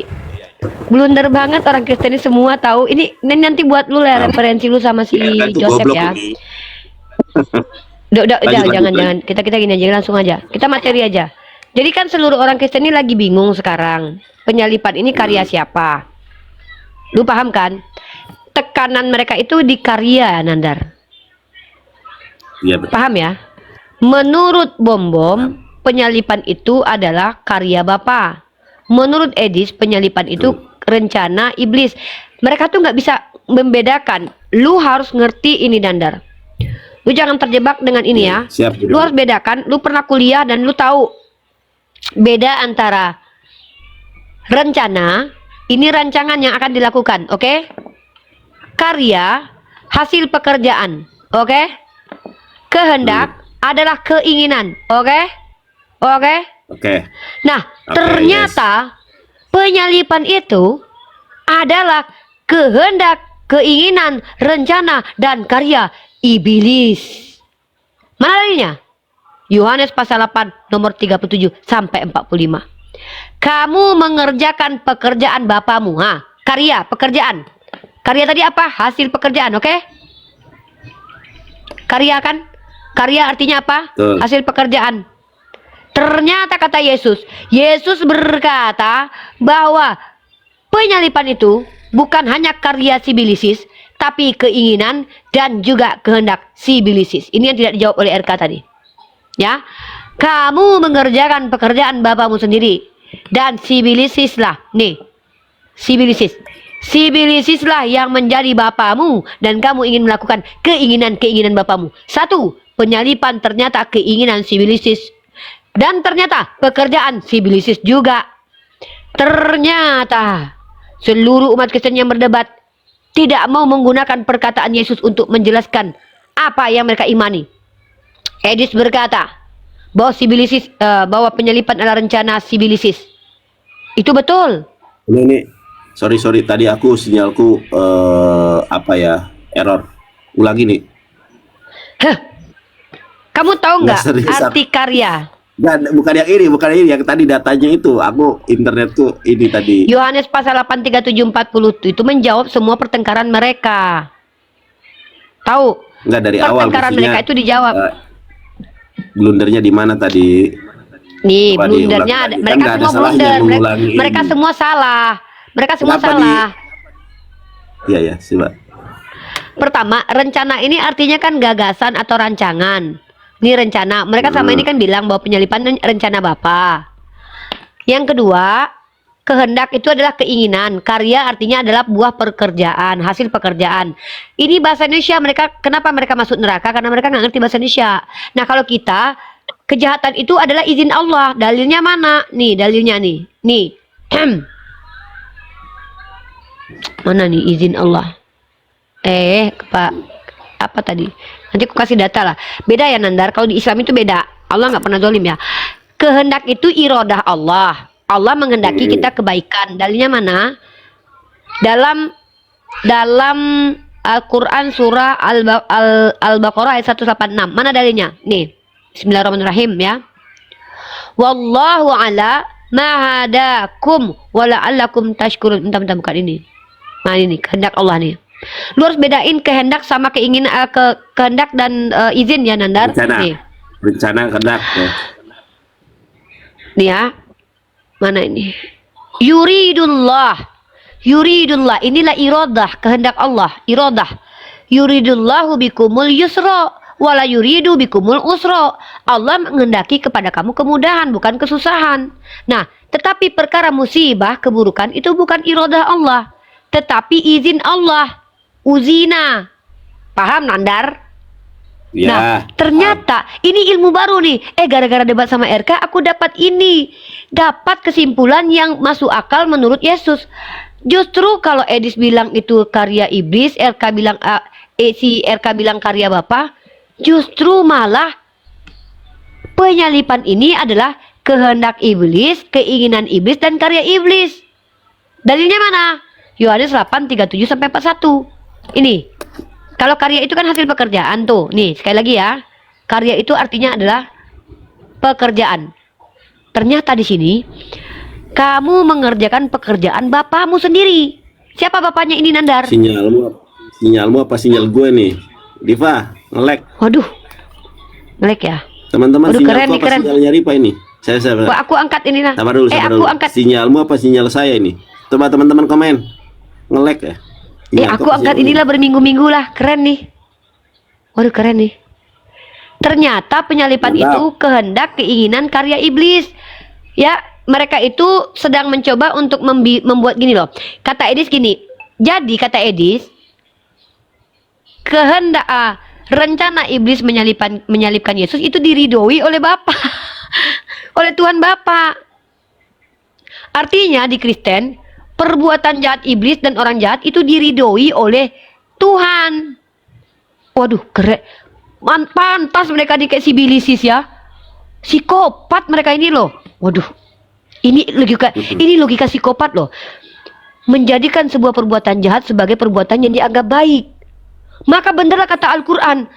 Blunder banget orang Kristen ini semua tahu. Ini nanti buat lu lah referensi lu sama si Joseph ya. Udah, jangan. Kita gini aja, langsung aja. Kita materi aja. Jadi kan seluruh orang Kristen ini lagi bingung sekarang. Penyalipan ini karya siapa? Lu paham kan? Tekanan mereka itu di karya, Nandar. Iya betul. Paham ya? Menurut Bom, penyalipan itu adalah karya Bapa. Menurut Edis, penyalipan itu rencana iblis. Mereka tuh nggak bisa membedakan. Lu harus ngerti ini, Nandar. Lu jangan terjebak dengan ini ya. Siap. Lu harus bedakan. Lu pernah kuliah dan lu tahu beda antara rencana, ini rancangan yang akan dilakukan, oke? Karya, hasil pekerjaan, oke? Kehendak adalah keinginan, oke? Oke? Oke. Nah, Oke, ternyata penyalipan itu adalah kehendak, keinginan, rencana, dan karya iblis. Mana dalilnya? Yohanes pasal 8 nomor 37 sampai 45. Kamu mengerjakan pekerjaan Bapamu. Karya, pekerjaan. Karya tadi apa? Hasil pekerjaan, oke? Karya kan? Karya artinya apa? Betul. Hasil pekerjaan. Ternyata kata Yesus berkata bahwa penyalipan itu bukan hanya karya si bilisis, tapi keinginan dan juga kehendak si bilisis. Ini yang tidak dijawab oleh RK tadi. Ya, kamu mengerjakan pekerjaan Bapamu sendiri dan si bilisislah nih, si bilisislah yang menjadi Bapamu dan kamu ingin melakukan keinginan Bapamu. Satu, penyalipan ternyata keinginan si bilisis. Dan ternyata pekerjaan si bilisis juga. Ternyata seluruh umat Kristen yang berdebat tidak mau menggunakan perkataan Yesus untuk menjelaskan apa yang mereka imani. Edis berkata bahwa si bilisis, bahwa penyalipan adalah rencana si bilisis. Itu betul. Ini sorry tadi aku sinyalku error. Ulangi nih. Kamu tahu nggak serius, arti karya? Dan bukan yang ini yang tadi datanya itu. Aku internetku ini tadi. Yohanes pasal 8 37 40 itu menjawab semua pertengkaran mereka. Tahu? Enggak dari awal. Pertengkaran Maksudnya, mereka itu dijawab. Blundernya di mana tadi? Nih, Coba blundernya ada. diulang lagi. Kan Mereka nggak ada semua salahnya blunder. mengulangi Mereka ini. semua salah. Mereka semua Kenapa salah. Iya, coba. Pertama, rencana ini artinya kan gagasan atau rancangan. Ini rencana. Mereka sama ini kan bilang bahwa penyalipan rencana Bapa. Yang kedua, kehendak itu adalah keinginan. Karya artinya adalah buah pekerjaan, hasil pekerjaan. Ini bahasa Indonesia. Kenapa mereka masuk neraka? Karena mereka nggak ngerti bahasa Indonesia. Nah, kalau kita, kejahatan itu adalah izin Allah. Dalilnya mana? Nih, dalilnya nih. Nih. Mana nih izin Allah? Pak, apa tadi? Nanti aku kasih data lah. Beda ya Nandar, kalau di Islam itu beda. Allah nggak pernah zalim ya. Kehendak itu irodah Allah. Allah menghendaki kita kebaikan. Dalilnya mana? Dalam Al-Quran surah Al-Baqarah ayat 186. Mana dalilnya? Nih. Bismillahirrahmanirrahim ya. Wallahu ala ma hadakum wa la'allakum tashkurun. Bentar bukan ini. Nah ini kehendak Allah nih. Lu harus bedain kehendak sama keinginan kehendak dan izin ya Nandar. Rencana kehendak. Ya. Nih ya. Mana ini? Yuridullah. Inilah iradah, kehendak Allah. Iradah. Yuridullahu bikumul yusra wala yuridu bikumul usra. Allah menghendaki kepada kamu kemudahan, bukan kesusahan. Nah, tetapi perkara musibah, keburukan itu bukan iradah Allah, tetapi izin Allah. Uzina. Paham, Nandar? Ya. Nah, ternyata ini ilmu baru nih. Gara-gara debat sama RK, aku dapat ini. Dapat kesimpulan yang masuk akal menurut Yesus. Justru kalau Edis bilang itu karya iblis, RK bilang si RK bilang karya Bapa, justru malah penyalipan ini adalah kehendak iblis, keinginan iblis dan karya iblis. Dalilnya mana? Yohanes 8:37 sampai 41. Ini. Kalau karya itu kan hasil pekerjaan tuh. Nih, sekali lagi ya. Karya itu artinya adalah pekerjaan. Ternyata di sini kamu mengerjakan pekerjaan bapamu sendiri. Siapa bapaknya ini, Nandar? Sinyalmu apa sinyal gue nih? Diva, nge-lag. Waduh. Nge-lag ya. Teman-teman, Waduh, sinyalku keren nih, apa keren. sinyalnya Rifa ini? Saya. Wah, aku angkat ini nah. Sabar dulu. Aku angkat. Sinyalmu apa sinyal saya ini? Coba teman-teman komen. Nge-lag ya? Aku angkat inilah berminggu-minggu lah. Keren nih. Waduh, keren nih. Ternyata penyalipan Mantap. itu kehendak, keinginan, karya iblis. Ya, mereka itu sedang mencoba untuk membuat gini loh. Kata Edis gini. Jadi kata Edis, kehendak rencana iblis menyalipkan Yesus itu diridhoi oleh Bapa. Oleh Tuhan Bapa. Artinya di Kristen, perbuatan jahat iblis dan orang jahat itu diridhoi oleh Tuhan. Waduh, keren. Pantas mereka dikasih sibilisis ya. Psikopat mereka ini loh. Waduh. Ini logika psikopat loh. Menjadikan sebuah perbuatan jahat sebagai perbuatan yang dianggap baik. Maka benarlah kata Al-Qur'an.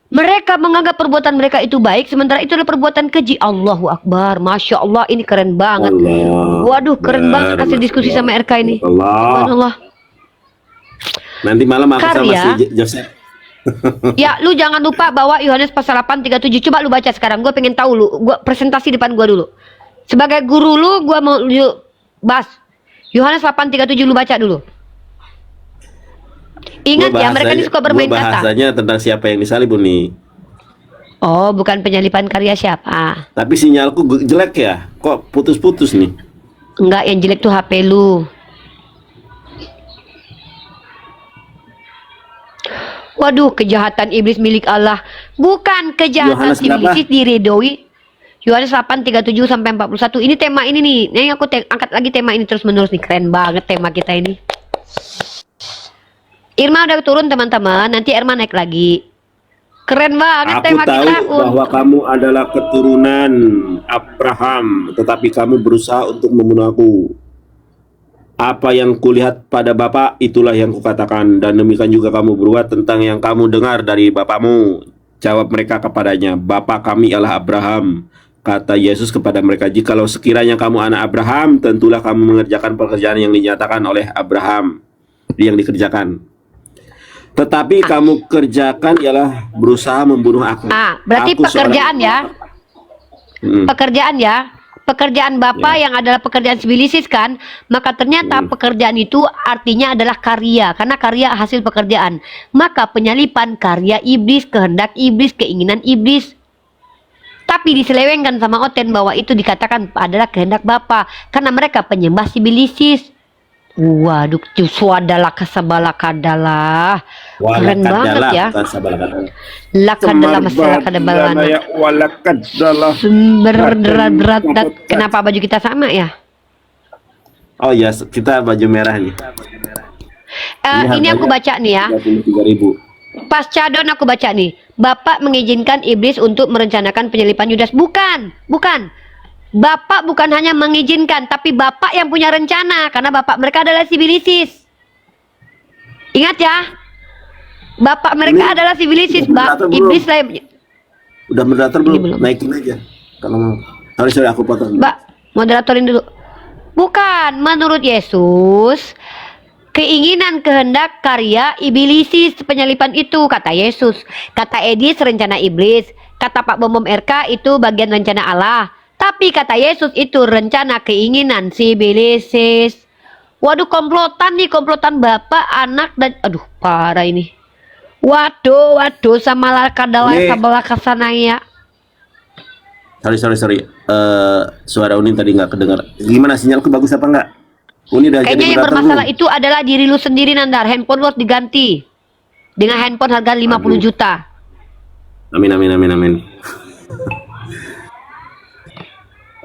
Mereka menganggap perbuatan mereka itu baik, sementara itu adalah perbuatan keji. Allahu Akbar. Masya Allah, ini keren banget. Waduh, keren banget hasil diskusi sama RK ini. Allah. Nanti malam aku sama si Joseph. Ya, lu jangan lupa bawa Yohanes pasal 8:37. Coba lu baca sekarang. Gue pengen tahu lu. Gue presentasi depan gue dulu. Sebagai guru lu, gue mau lu bahas. Yohanes 8:37 lu baca dulu. Ingat ya, mereka ini suka bermain kata. Bahasanya tentang siapa yang disalib nih. Oh, bukan penyalipan karya siapa. Tapi sinyalku jelek ya. Kok putus-putus nih? Enggak, yang jelek tuh HP lu. Waduh, kejahatan iblis milik Allah. Bukan kejahatan iblis diridhoi. Yohanes 8:37 sampai 41. Ini tema ini nih. Nih aku angkat lagi tema ini terus menerus nih. Keren banget tema kita ini. Irma udah turun teman-teman. Nanti Irma naik lagi. Keren banget tema kita. Aku tahu bahwa kamu adalah keturunan Abraham, tetapi kamu berusaha untuk membunuh aku. Apa yang kulihat pada Bapak, itulah yang kukatakan, dan demikian juga kamu berbuat tentang yang kamu dengar dari bapakmu. Jawab mereka kepadanya, Bapa kami ialah Abraham. Kata Yesus kepada mereka, jikalau sekiranya kamu anak Abraham, tentulah kamu mengerjakan pekerjaan yang dinyatakan oleh Abraham, yang dikerjakan. Tetapi kamu kerjakan ialah berusaha membunuh aku. Berarti aku pekerjaan ya. Pekerjaan ya. Pekerjaan Bapa yang adalah pekerjaan sibilisis kan. Maka ternyata pekerjaan itu artinya adalah karya. Karena karya hasil pekerjaan. Maka penyalipan karya iblis, kehendak iblis, keinginan iblis. Tapi diselewengkan sama Oten bahwa itu dikatakan adalah kehendak Bapa. Karena mereka penyembah sibilisis. Waduh, suadalah kasabalakadalah. Keren banget ya. Lakadalah masalah kadabalana. Sumber berat. Kenapa baju kita sama ya? Oh ya, kita baju merah nih. Ini aku baca nih ya. 33.000. Pasca Don aku baca nih. Bapak mengizinkan iblis untuk merencanakan penyelipan Yudas. Bukan. Bapak bukan hanya mengizinkan, tapi Bapak yang punya rencana. Karena Bapak mereka adalah sibilisis. Ingat ya. Bapak mereka adalah sibilisis. Iblis lah. Udah moderator belum? Naikin aja. Kalau mau. Sorry, aku potong. Moderatorin dulu. Bukan. Menurut Yesus, keinginan kehendak karya ibilisis penyalipan itu. Kata Yesus. Kata Edis rencana iblis. Kata Pak Bom RK itu bagian rencana Allah. Tapi kata Yesus itu rencana keinginan sibilisis. Waduh, komplotan nih, komplotan Bapak, anak dan aduh parah ini. Waduh, sama lakadala Ini- sabelah kasanaya. Sorry. Suara Uni tadi nggak kedengar. Gimana sinyalku bagus apa enggak? Uni udah jadi Kayaknya yang moderator bermasalah belum? itu adalah diri lu sendiri, Nandar. Handphone lu harus diganti dengan handphone harga 50 juta. Amin.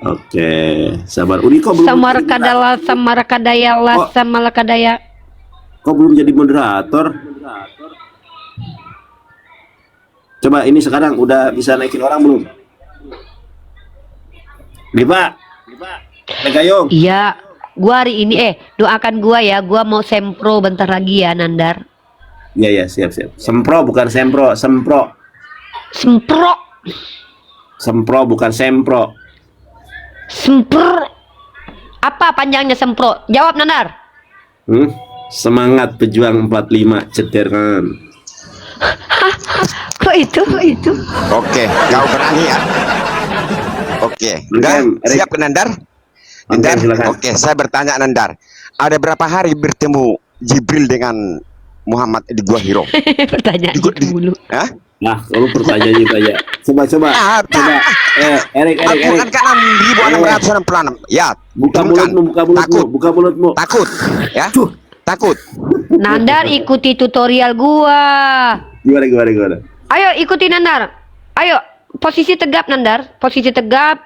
Oke, sabar. Uni kok belum Samarakadaya Oh. samalakadaya. kok belum jadi moderator? Coba ini sekarang udah bisa naikin orang belum? Diva, Legayong. Iya, gua hari ini doakan gua ya, gua mau sempro bentar lagi ya, Nandar. Iya, siap. Sempro bukan sempro, sempro. Sempro, Sempro bukan sempro. sempro. Apa panjangnya sempro? Jawab, Nandar. Semangat pejuang 45 cetirkan. Kok itu? Oke, kau berani ya? Oke, udah Erik. siap Nandar? Oke, Nandar, silakan. oke, saya bertanya Nandar. Ada berapa hari bertemu Jibril dengan Muhammad di Gua Hiro? Pertanyaan Di gua- itu mulu. Hah? Nah, kalau pertanyaan itu aja. Coba. Tak. Erik. Al-Quran kan 6.666. Ya, Buka turunkan. mulutmu, buka mulutmu. Takut, ya? Takut. Nandar ikuti tutorial gua. Gimana? Ayo ikuti Nandar. Ayo, posisi tegap Nandar. Posisi tegap.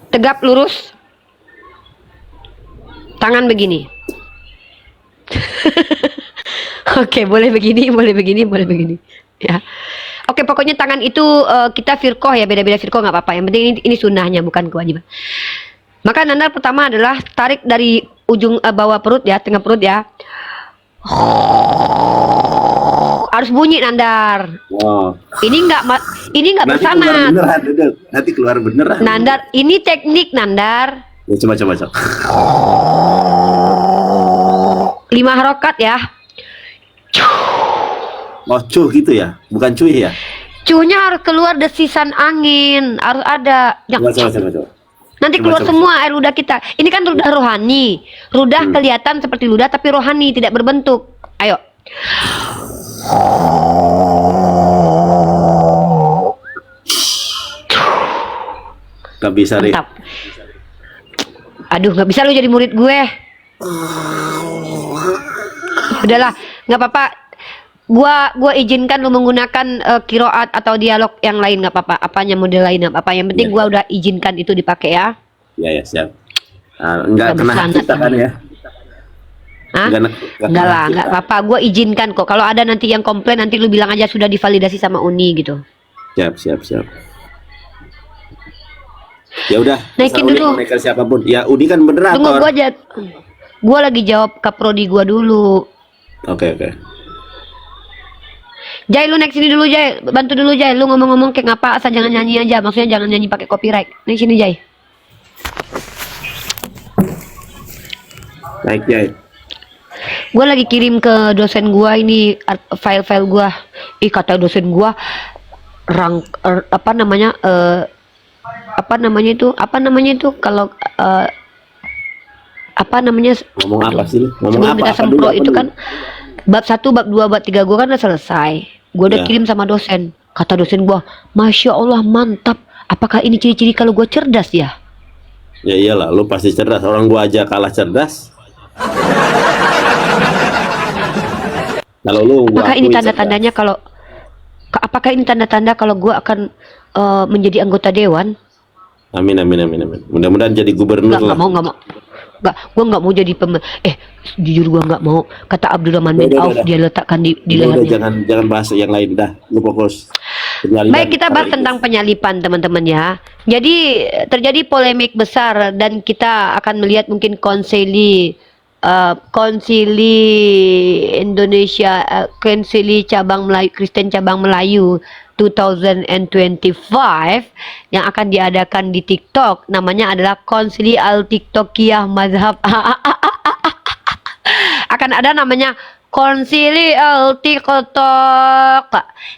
Tegap lurus. Tangan begini. Oke, boleh begini. Ya. Oke, pokoknya tangan itu kita firqoh ya, beda-beda firqoh nggak apa-apa. Yang penting ini sunnahnya, bukan kewajiban. Maka Nandar pertama adalah tarik dari ujung bawah perut ya, tengah perut ya. Harus bunyi Nandar. Oh. Ini nggak Nanti keluar bersanad. beneran, Dedek. Nanti keluar beneran. Nandar, ini teknik Nandar. Ya, coba. 5 harokat ya. Oh, cuh gitu ya, bukan cuy ya. Cuhnya harus keluar desisan angin, harus ada. Coba. Nanti keluar Coba. semua air ludah kita. Ini kan ludah rohani. Ludah kelihatan seperti ludah tapi rohani, tidak berbentuk. Ayo. Gak bisa, Rik. Mantap. Aduh, nggak bisa lu jadi murid gue. Udahlah, nggak apa-apa. Gua izinkan lu menggunakan kiroat atau dialog yang lain, nggak apa-apa. Apanya model lain nggak apa-apa. Yang penting Iya. gua udah izinkan itu dipakai ya. Ya, siap. Enggak Nggak kena bersanad kita kan namanya. ya. Hah? Nggak Enggak kena lah, kita. nggak apa-apa. Gua izinkan kok. Kalau ada nanti yang komplain, nanti lu bilang aja sudah divalidasi sama Uni gitu. Siap. Ya udah, Naikin terserah Uni dulu. mau naikkan siapapun. Ya, Uni kan Tunggu, moderator. gua lagi jawab kaprodi gua dulu. Oke. Jai, lu naik sini dulu Jai, bantu dulu Jai. Lu ngomong-ngomong kayak ngapa, asal jangan nyanyi aja. Maksudnya jangan nyanyi pakai copyright. Naik sini Jai. Naik, Jai. Gue lagi kirim ke dosen gua ini file-file gua. Kata dosen gua apa namanya itu kalau apa namanya Ngomong apa sih lu? Ngomong sebelum apa? kita Apa sempro dulu, apa itu dulu? kan bab 1, bab 2, bab 3 gua kan udah selesai. Gua udah Ya. kirim sama dosen. Kata dosen gua, "Masya Allah, mantap. Apakah ini ciri-ciri kalau gua cerdas ya?" Ya iyalah, lu pasti cerdas. Orang gua aja kalah cerdas. Kalau lu gua Apakah ini akui tanda-tandanya kalau apakah ini tanda-tanda kalau gua akan menjadi anggota dewan? cerdas. Amin. Mudah-mudahan jadi gubernur Nggak lah. mau. Gua nggak mau jadi jujur gua nggak mau. Kata Abdurrahman bin Udah, Auf, udah. dia letakkan di Udah, lehernya. jangan bahas yang lain dah. Lu fokus. Penyaliban. Baik, kita bahas tentang penyalipan teman-teman ya. Jadi terjadi polemik besar dan kita akan melihat mungkin konsili Indonesia, konsili cabang Melayu, Kristen cabang Melayu 2025 yang akan diadakan di TikTok. Namanya adalah Konsili Al Tiktokiyah Mazhab. Akan ada namanya Konsili Al TikTok.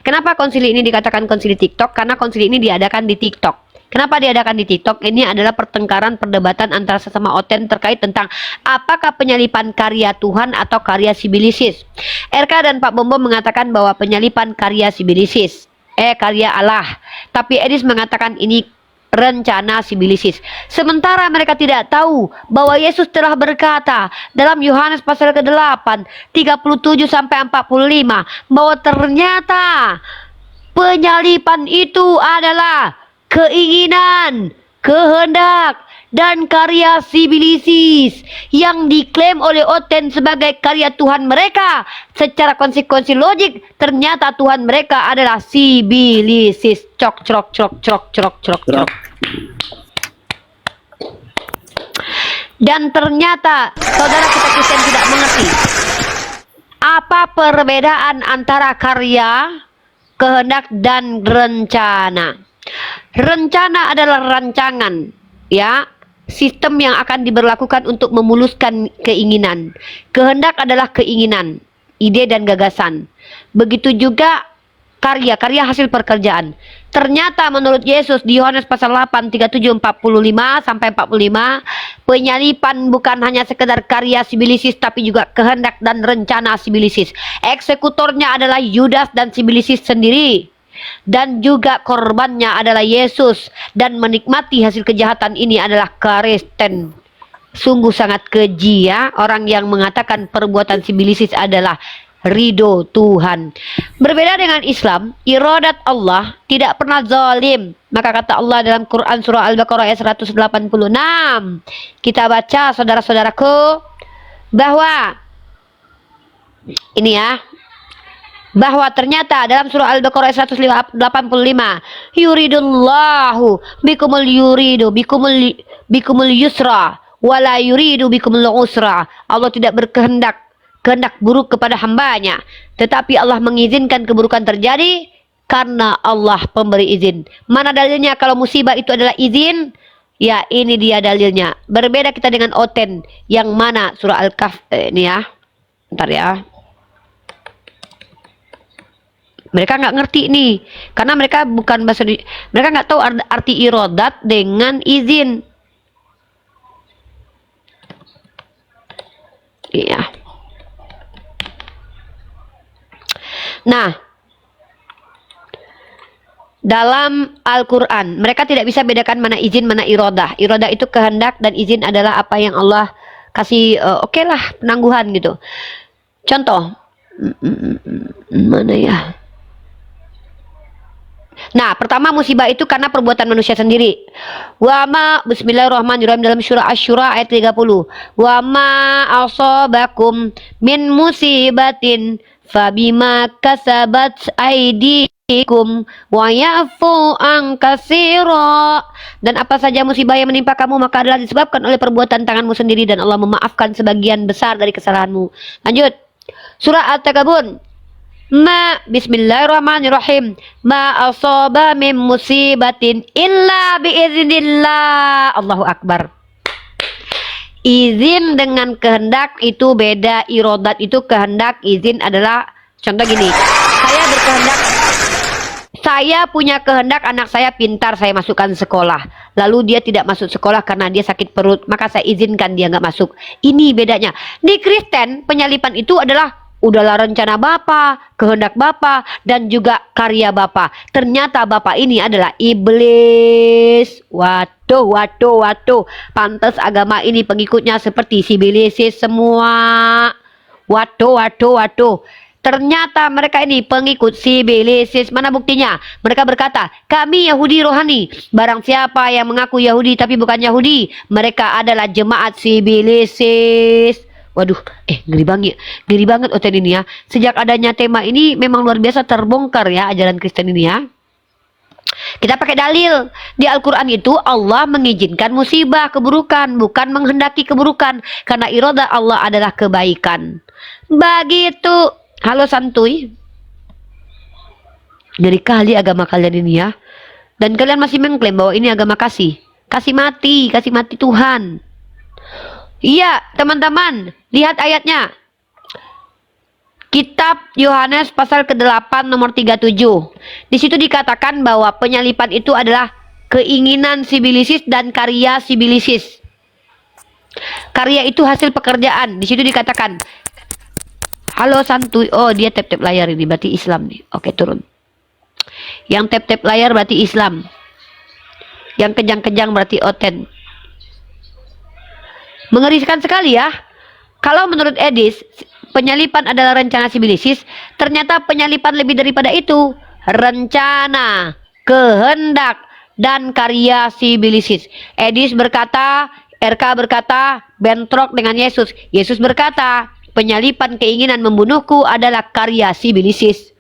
Kenapa konsili ini dikatakan konsili TikTok? Karena konsili ini diadakan di TikTok. Kenapa diadakan di TikTok? Ini adalah pertengkaran perdebatan antara sesama oten terkait tentang apakah penyalipan karya Tuhan atau karya Sibilisis. RK dan Pak Bombo mengatakan bahwa penyalipan karya Sibilisis, karya Allah. Tapi Edis mengatakan ini rencana Sibilisis. Sementara mereka tidak tahu bahwa Yesus telah berkata dalam Yohanes pasal ke-8 37 sampai 45 bahwa ternyata penyalipan itu adalah keinginan, kehendak, dan karya Sibilisis yang diklaim oleh Oten sebagai karya Tuhan mereka. Secara konsekuensi logik, ternyata Tuhan mereka adalah Sibilisis. Cok, crok, crok, crok, crok, crok, crok. Dan ternyata saudara kita Kristen tidak mengerti apa perbedaan antara karya, kehendak, dan rencana. Rencana adalah rancangan, ya, sistem yang akan diberlakukan untuk memuluskan keinginan. Kehendak adalah keinginan, ide dan gagasan. Begitu juga karya hasil pekerjaan. Ternyata menurut Yesus di Yohanes pasal 8 37 45 sampai 45, penyalipan bukan hanya sekedar karya Sibilisis tapi juga kehendak dan rencana Sibilisis. Eksekutornya adalah Yudas dan Sibilisis sendiri. Dan juga korbannya adalah Yesus, dan menikmati hasil kejahatan ini adalah Kristen. Sungguh sangat keji, ya, orang yang mengatakan perbuatan Sibilisis adalah ridho Tuhan. Berbeda dengan Islam, iradat Allah tidak pernah zalim. Maka kata Allah dalam Quran surah Al-Baqarah ayat 186, kita baca saudara-saudaraku, bahwa ini ya, bahwa ternyata dalam surah Al-Baqarah 185, yuridullahu bikumul yusra wala yuridu bikumul usra. Allah tidak berkehendak buruk kepada hambanya, tetapi Allah mengizinkan keburukan terjadi karena Allah pemberi izin. Mana dalilnya kalau musibah itu adalah izin? Ya, ini dia dalilnya. Berbeda kita dengan Oten yang mana surah Al-Kahf ini ya. Bentar ya. Mereka nggak ngerti nih, karena mereka bukan bahasa, mereka nggak tahu arti irodat dengan izin. Iya. Nah, dalam Al-Quran mereka tidak bisa bedakan mana izin mana irodah. Irodah itu kehendak dan izin adalah apa yang Allah kasih, oke lah, penangguhan gitu. Contoh, mana ya? Nah, pertama musibah itu karena perbuatan manusia sendiri. Bismillahirrahmanirrahim dalam surah Asy-Syura ayat 30. Wa ma asabakum min musibatin fabima kasabat aydikum wa yafu an katsira. Dan apa saja musibah yang menimpa kamu maka adalah disebabkan oleh perbuatan tanganmu sendiri, dan Allah memaafkan sebagian besar dari kesalahanmu. Lanjut. Surah At-Takabun. Bismillahirrahmanirrahim. Ma asaba min musibatin illa biiznillah. Allahu Akbar. Izin dengan kehendak itu beda. Irodat itu kehendak, izin adalah, contoh gini, saya berkehendak, saya punya kehendak anak saya pintar, saya masukkan sekolah. Lalu dia tidak masuk sekolah karena dia sakit perut, maka saya izinkan dia nggak masuk. Ini bedanya. Di Kristen, penyalipan itu adalah udahlah rencana Bapa, kehendak Bapa, dan juga karya Bapa. Ternyata Bapa ini adalah iblis. Waduh. Pantas agama ini pengikutnya seperti Sibilisis semua. Waduh. Ternyata mereka ini pengikut Sibilisis. Mana buktinya? Mereka berkata, kami Yahudi rohani. Barang siapa yang mengaku Yahudi tapi bukan Yahudi, mereka adalah jemaat Sibilisis. Waduh, ngeri banget Oten ini ya. Sejak adanya tema ini memang luar biasa terbongkar ya ajaran Kristen ini ya. Kita pakai dalil. Di Al-Quran itu Allah mengizinkan musibah, keburukan, bukan menghendaki keburukan. Karena iroda Allah adalah kebaikan. Begitu. Halo santuy. Ngeri kali agama kalian ini ya. Dan kalian masih mengklaim bahwa ini agama kasih. Kasih mati Tuhan. Iya, teman-teman, lihat ayatnya. Kitab Yohanes pasal ke-8 nomor 37. Di situ dikatakan bahwa penyalipan itu adalah keinginan sibilisis dan karya sibilisis. Karya itu hasil pekerjaan. Di situ dikatakan, halo santuy. Oh, dia tap-tap layar ini, berarti Islam nih. Oke, turun. Yang tap-tap layar berarti Islam. Yang kejang-kejang berarti oten. Mengerikan sekali ya. Kalau menurut Edis, penyalipan adalah rencana sibilisis. Ternyata penyalipan lebih daripada itu. Rencana, kehendak, dan karya sibilisis. Edis berkata, RK berkata, bentrok dengan Yesus. Yesus berkata, penyalipan keinginan membunuhku adalah karya sibilisis.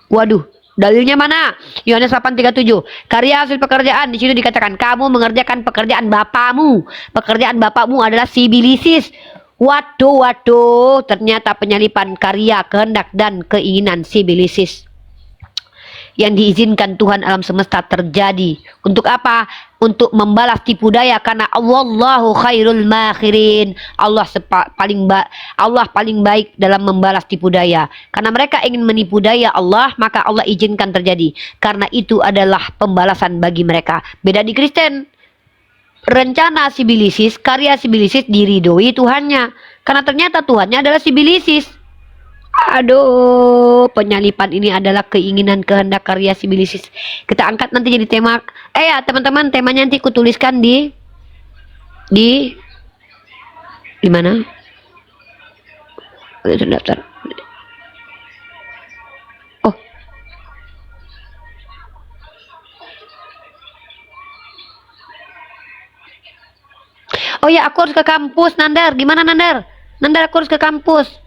Waduh, dalilnya mana? Yohanes 8:37. Karya hasil pekerjaan, di situ dikatakan kamu mengerjakan pekerjaan bapamu. Pekerjaan bapamu adalah sibilisis. Waduh, ternyata penyalipan karya, kehendak, dan keinginan sibilisis yang diizinkan Tuhan alam semesta terjadi. Untuk apa? Untuk membalas tipu daya, karena Allahu khairul makhirin. Allah paling baik dalam membalas tipu daya. Karena mereka ingin menipu daya Allah, maka Allah izinkan terjadi. Karena itu adalah pembalasan bagi mereka. Beda di Kristen. Rencana sibilisis, karya sibilisis diridhoi Tuhannya. Karena ternyata Tuhannya adalah sibilisis. Aduh, penyalipan ini adalah keinginan, kehendak, karya sibilisis. Kita angkat nanti jadi tema. Ya teman-teman, temanya nanti kutuliskan di mana? Itu daftar. Oh. Oh ya, aku harus ke kampus, Nandar. Gimana Nandar? Nandar, aku harus ke kampus.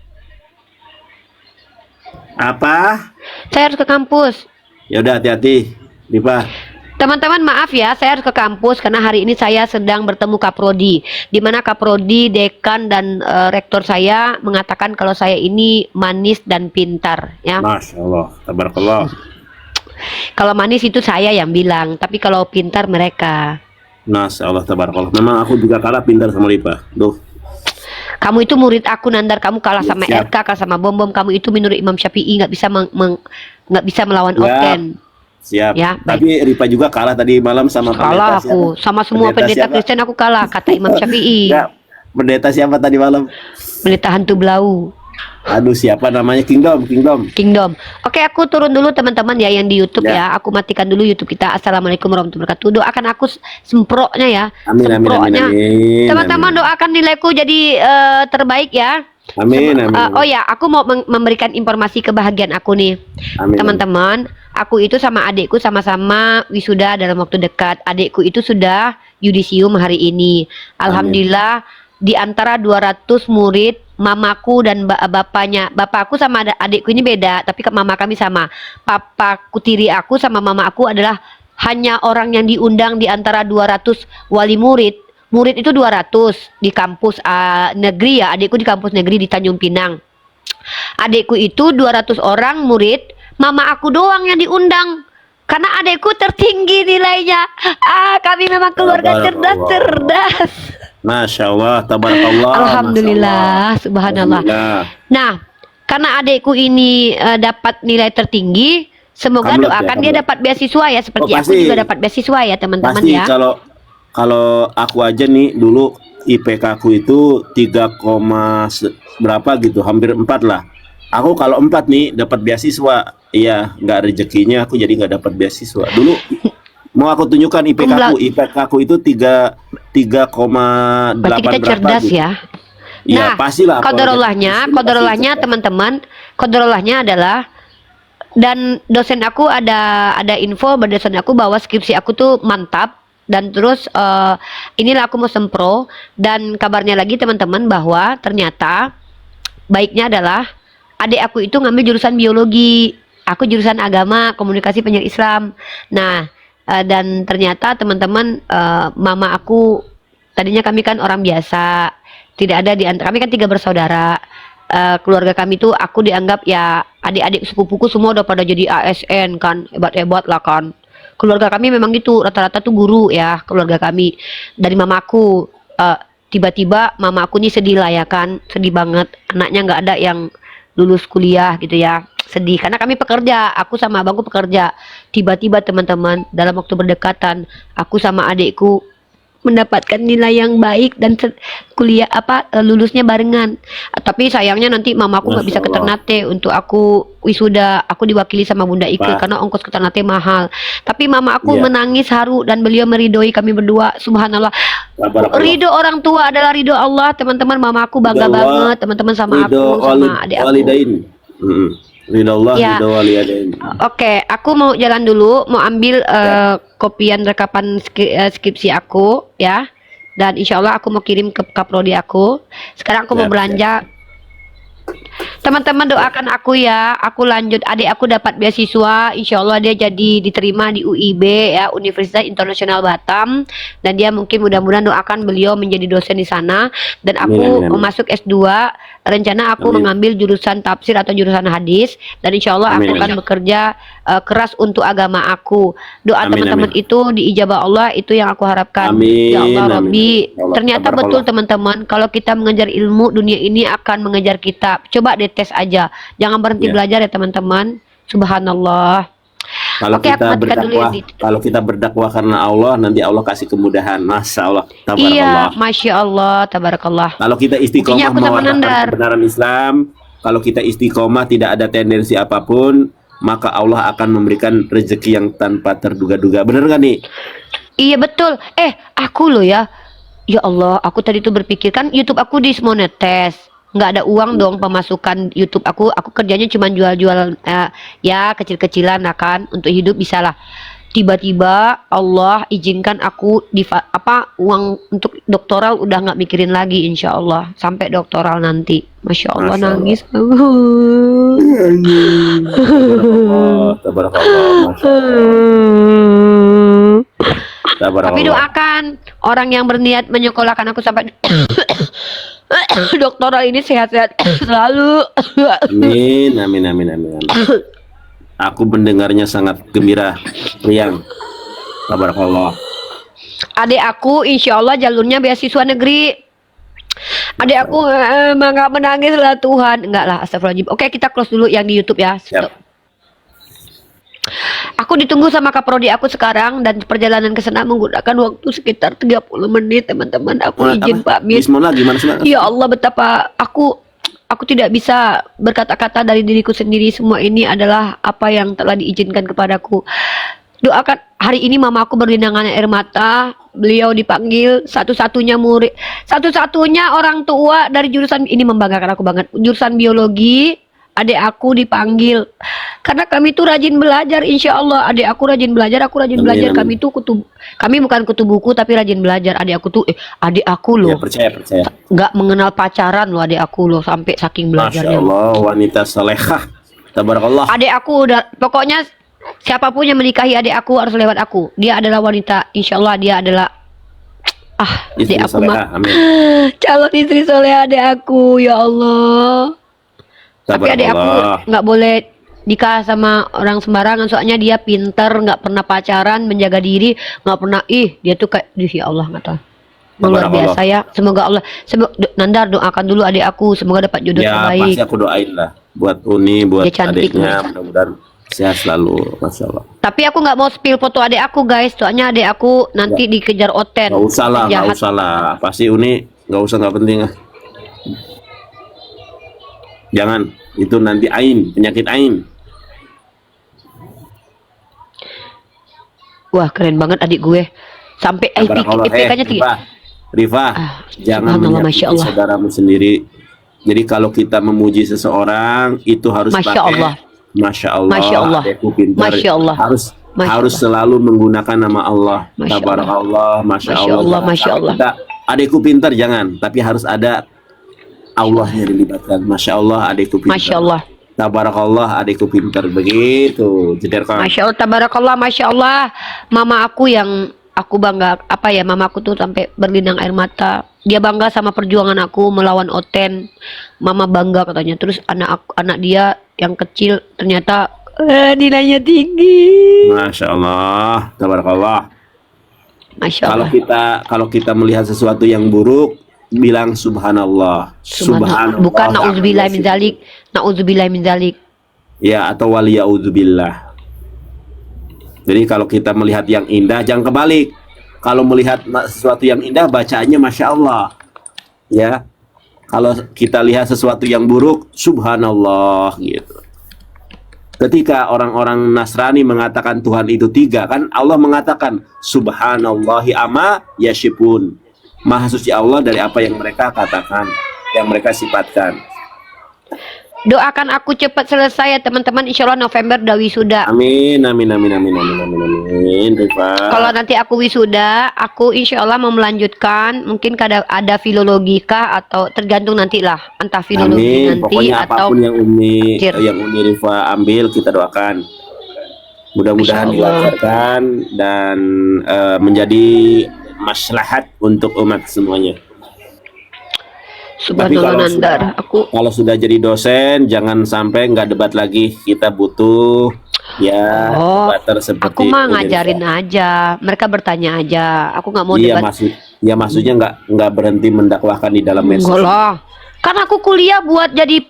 Apa? Saya harus ke kampus. Ya udah, hati-hati, Diva. Teman-teman, maaf ya, saya harus ke kampus karena hari ini saya sedang bertemu Kaprodi, di mana Kaprodi, dekan, dan rektor saya mengatakan kalau saya ini manis dan pintar, ya. Masya Allah, tabarakallah. Kalau manis itu saya yang bilang, tapi kalau pintar mereka. Masya Allah, tabarakallah. Memang aku juga kalah pintar sama Diva. Duh. Kamu itu murid aku, Nandar. Kamu kalah sama Siap. RK, kalah sama Bom Bom. Kamu itu menurut Imam Syafi'i nggak bisa nggak bisa melawan Siap. Oten. Siap. Ya, baik. Tapi Ripa juga kalah tadi malam sama Kalah pendeta aku, siapa? sama semua pendeta siapa? Kristen aku kalah, kata Imam Syafi'i. Ya, pendeta siapa tadi malam? Pendeta hantu belau. Aduh, siapa namanya? Kingdom. Kingdom. Oke, aku turun dulu teman-teman ya yang di YouTube ya. Ya. Aku matikan dulu YouTube kita. Assalamualaikum warahmatullahi wabarakatuh. Doakan aku semprotnya ya. Amin. Teman-teman doakan nilaiku jadi terbaik ya. Amin. Oh ya, aku mau memberikan informasi kebahagiaan aku nih. Amin. Teman-teman, aku itu sama adikku sama-sama wisuda dalam waktu dekat. Adikku itu sudah yudisium hari ini. Alhamdulillah, di antara 200 murid, mamaku dan bapakku sama adikku ini beda, tapi mama kami sama. Papaku tiri aku sama mama aku adalah hanya orang yang diundang di antara 200 wali murid. Murid itu 200 di kampus negeri ya, adikku di kampus negeri di Tanjung Pinang. Adikku itu 200 orang murid, mama aku doang yang diundang. Karena adikku tertinggi nilainya. Kami memang keluarga cerdas. Masya Allah, tabarakallah. Alhamdulillah, subhanallah. Nah, karena adikku ini dapat nilai tertinggi, semoga Kamlet doakan ya, dia kamlet. dapat beasiswa ya, seperti aku pasti. juga dapat beasiswa ya teman-teman Pasti ya. kalau aku aja nih dulu IPK aku itu 3, berapa gitu, hampir 4 lah. Aku kalau 4 nih dapat beasiswa, iya nggak rezekinya aku jadi nggak dapat beasiswa. Dulu mau aku tunjukkan IPK aku itu 3,8 Berarti kita berapa cerdas gitu. ya. Iya, Nah, pastilah. kodarollahnya teman-teman, kodarollahnya adalah, dan dosen aku ada info dosen aku bahwa skripsi aku tuh mantap. Dan terus inilah aku mau sempro. Dan kabarnya lagi teman-teman bahwa ternyata baiknya adalah adik aku itu ngambil jurusan biologi, aku jurusan agama, komunikasi penyiar Islam. Nah, dan ternyata teman-teman, mama aku tadinya kami kan orang biasa, tidak ada di antara kami kan 3 bersaudara. Keluarga kami tuh aku dianggap ya adik-adik sepupuku semua udah pada jadi ASN kan, hebat-hebat lah kan. Keluarga kami memang gitu, rata-rata tuh guru ya keluarga kami. Dari mamaku, tiba-tiba mama aku nih sedih lah ya kan, sedih banget, anaknya nggak ada yang lulus kuliah gitu ya, sedih karena kami pekerja, aku sama abangku pekerja. Tiba-tiba teman-teman dalam waktu berdekatan aku sama adikku mendapatkan nilai yang baik dan kuliah lulusnya barengan. Tapi sayangnya nanti mamaku nggak bisa ke Masya Allah. Ternate untuk aku wisuda. Aku diwakili sama Bunda Ike Pak. karena ongkos ke Ternate mahal. Tapi mama aku Iya. menangis haru dan beliau meridoi kami berdua. Subhanallah. Tabarakallah. Ridho orang tua adalah ridho Allah, teman-teman. Mama aku bangga Ridho Allah, banget, teman-teman sama Ridho aku sama adik aku. walidain. Ridho Allah, Ya. ridho walidain. Oke, aku mau jalan dulu, mau ambil kopian rekapan skripsi aku ya. Dan insya Allah aku mau kirim ke kaprodi aku. Sekarang aku mau Siap, belanja. Teman-teman doakan aku ya. Aku lanjut, adik aku dapat beasiswa. Insya Allah dia jadi diterima di UIB ya, Universitas Internasional Batam. Dan dia mungkin mudah-mudahan doakan beliau menjadi dosen di sana. Dan aku Amin, amin, amin. masuk S2. Rencana aku Amin. mengambil jurusan tafsir atau jurusan hadis. Dan insya Allah Amin, aku akan amin. bekerja keras untuk agama aku. Doa Amin, teman-teman amin. itu diijabah Allah, itu yang aku harapkan. Amin, Ya Allah amin. Rabbi. Ya Allah, Ternyata tabarakallah. betul teman-teman, kalau kita mengejar ilmu, dunia ini akan mengejar kita. Coba dites aja. Jangan berhenti Ya. belajar ya teman-teman. Subhanallah. Kalau Oke, aku kita matikan dulu ya, berdakwah, Dit. kalau kita berdakwah karena Allah, nanti Allah kasih kemudahan. Masya Allah, Iya, tabarakallah. Masya Allah, tabarakallah. Kalau kita Buktinya istiqomah aku sama mewartakan Nandar. kebenaran Islam, kalau kita istiqomah tidak ada tendensi apapun, maka Allah akan memberikan rezeki yang tanpa terduga-duga. Bener gak nih? Iya betul. Aku loh ya. Ya Allah, aku tadi tuh berpikir kan YouTube aku dismonetes. Nggak ada uang dong pemasukan YouTube aku. Aku kerjanya cuma jual-jual ya kecil-kecilan lah kan untuk hidup bisa lah. Tiba-tiba Allah izinkan aku uang untuk doktoral udah nggak mikirin lagi insya Allah sampai doktoral nanti. Masya Allah, Masya Allah. nangis. Tabarakallah, Masya Allah. Tabarakallah. Tapi doakan orang yang berniat menyekolahkan aku sampai doktoral ini sehat-sehat selalu. Amin, amin, amin, amin, amin. Aku mendengarnya sangat gembira, riang. Tabarakallah. Adik aku insya Allah jalurnya beasiswa negeri. Adik aku nggak menangis lah Tuhan. Enggak lah, astagfirullahaladzim. Oke, kita close dulu yang di YouTube ya. Siap. Aku ditunggu sama kaprodi aku sekarang dan perjalanan ke sana menggunakan waktu sekitar 30 menit teman-teman. Aku izin pamit. Bismillah, gimana sih? Ya Allah, betapa aku tidak bisa berkata-kata dari diriku sendiri. Semua ini adalah apa yang telah diizinkan kepadaku. Doakan hari ini mama aku berlinangan air mata. Beliau dipanggil satu-satunya murid, satu-satunya orang tua dari jurusan ini, membanggakan aku banget. Jurusan biologi. Adik aku dipanggil karena kami tuh rajin belajar, insya Allah. Adik aku rajin belajar, aku rajin Amin, belajar. amin. Kami bukan kutu buku tapi rajin belajar. Adik aku tuh adik aku Ya, loh percaya. nggak mengenal pacaran loh adik aku loh sampai saking Masya belajarnya. Allah, wanita salehah. Tabarakallah. Adik aku udah, pokoknya siapapun yang menikahi adik aku harus lewat aku. Dia adalah wanita, insya Allah dia adalah Istri adik aku salehah, amin. calon istri soleh adik aku, ya Allah. Tapi adik aku Tabarakallah. nggak boleh nikah sama orang sembarangan, soalnya dia pinter, nggak pernah pacaran, menjaga diri, nggak pernah dia tuh kayak ya Allah nggak tahu. Luar Tabarakallah. biasa ya. Semoga Allah, Nandar doakan dulu adik aku, semoga dapat jodoh Ya, terbaik. pasti aku doain lah. Buat Uni, buat Dia cantik, adiknya, Mas. mudah-mudahan sehat selalu. Masya Allah. Tapi aku nggak mau spill foto adik aku guys, soalnya adik aku nanti dikejar oten. Gak usah lah, Jahat. gak usah lah. Pasti Uni gak usah, gak penting lah. Jangan, itu nanti ain, penyakit ain. Wah keren banget adik gue, sampai Tabarakallah. IPK-nya tinggi. Rifa, jangan subhanallah, Masya menyakiti Allah. saudaramu sendiri. Jadi kalau kita memuji seseorang itu harus Masya pakai Allah. Masya Allah, Masya Allah. adekku pintar. Masya Allah. Harus Masya harus Allah. selalu menggunakan nama Allah. Masya Tabarakallah, Masya Masya Allah. Allah, Jangan Masya sampai Allah. kita, adekku pintar jangan, tapi harus ada Allahnya dilibatkan. Masya Allah, adekku pintar. Masya Allah. Tabarakallah, adekku pintar. Begitu. Jederkan. Masya Allah, tabarakallah, Masya Allah. Mama aku yang aku bangga, mama aku tuh sampai berlinang air mata. Dia bangga sama perjuangan aku melawan Oten. Mama bangga katanya. Terus anak dia yang kecil ternyata nilainya tinggi. Masya Allah, tabarakallah. Masya Kalau Allah. kalau kita melihat sesuatu yang buruk, bilang subhanallah. Subhanallah. Bukan na'udzubillah min zalik. Na'udzubillah min zalik. ya, atau waliyauzubillah. Jadi kalau kita melihat yang indah jangan kebalik. Kalau melihat sesuatu yang indah bacaannya Masya Allah, ya. Kalau kita lihat sesuatu yang buruk, subhanallah gitu. Ketika orang-orang Nasrani mengatakan Tuhan itu tiga, kan Allah mengatakan subhanallahi amma yasifun. Maha suci Allah dari apa yang mereka katakan, yang mereka sifatkan. Doakan aku cepat selesai ya teman-teman. Insya Allah November udah wisuda. Amin, amin, amin, amin, amin, amin, amin, Rifa. Kalau nanti aku wisuda, aku insya Allah mau melanjutkan. Mungkin ada filologi kah atau tergantung nanti lah. Entah filologi Amin. nanti Pokoknya atau apapun yang tafsir. Umi Rifa ambil, kita doakan. Mudah-mudahan Masya Allah. dilancarkan dan menjadi maslahat untuk umat semuanya. Subhanallah Nandar. Aku Kalau sudah jadi dosen, jangan sampai nggak debat lagi. Kita butuh ya debater seperti aku mah Umi ngajarin Rifa. aja. Mereka bertanya aja. Aku nggak mau Iya, debat. maksudnya nggak berhenti mendakwahkan di dalam medsos. Enggak lah. Kan aku kuliah buat jadi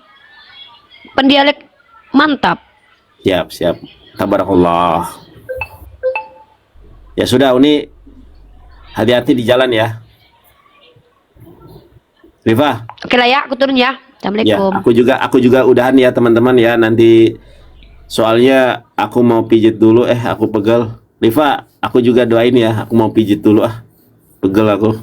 pendialek mantap. Siap, siap. Tabarakallah. Ya sudah, Uni. Hati-hati di jalan ya. Rifa, Oke lah ya, aku turun ya. ya, Assalamualaikum. aku juga udahan ya teman-teman ya. Nanti soalnya aku mau pijit dulu. Aku pegel. Rifa, aku juga doain ya. Aku mau pijit dulu Pegel aku.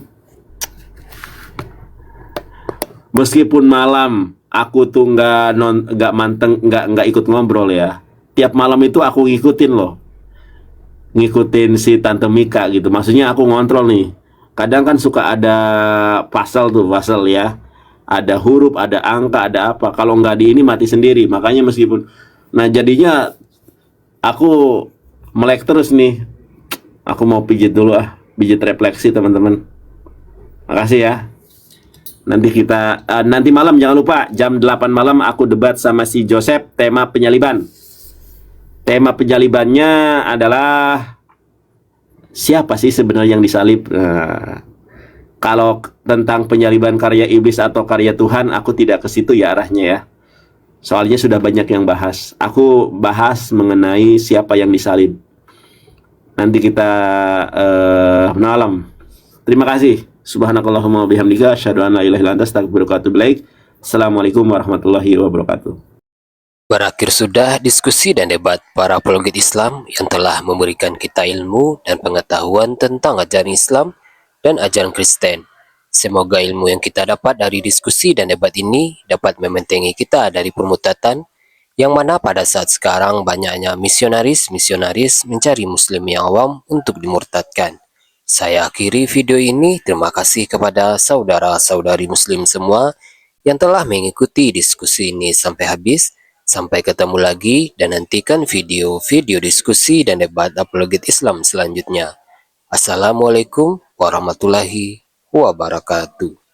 Meskipun malam aku tuh nggak manteng, nggak ikut ngobrol ya. Tiap malam itu aku ngikutin loh. Ngikutin si Tante Mika gitu. Maksudnya aku ngontrol nih. Kadang kan suka ada pasal ya. Ada huruf, ada angka, ada apa. Kalau nggak di ini mati sendiri. Makanya meskipun, nah jadinya aku melek terus nih. Aku mau pijit dulu pijit refleksi teman-teman. Makasih ya. Nanti malam jangan lupa jam 8 malam aku debat sama si Joseph tema penyaliban. Tema penyalibannya adalah siapa sih sebenarnya yang disalib? Nah, kalau tentang penyaliban karya iblis atau karya Tuhan, aku tidak ke situ ya arahnya ya. Soalnya sudah banyak yang bahas. Aku bahas mengenai siapa yang disalib. Nanti kita malam. Terima kasih. Subhanakallahumma wabihamdika asyhadu an la ilaha illa anta astaghfiruka wa atubu ilaik. Assalamualaikum warahmatullahi wabarakatuh. Berakhir sudah diskusi dan debat para apologet Islam yang telah memberikan kita ilmu dan pengetahuan tentang ajaran Islam dan ajaran Kristen. Semoga ilmu yang kita dapat dari diskusi dan debat ini dapat membentengi kita dari permutatan, yang mana pada saat sekarang banyaknya misionaris mencari muslim yang awam untuk dimurtadkan. Saya akhiri video ini. Terima kasih kepada saudara-saudari muslim semua yang telah mengikuti diskusi ini sampai habis. Sampai ketemu lagi dan nantikan video-video diskusi dan debat apologet Islam selanjutnya. Assalamualaikum warahmatullahi wabarakatuh.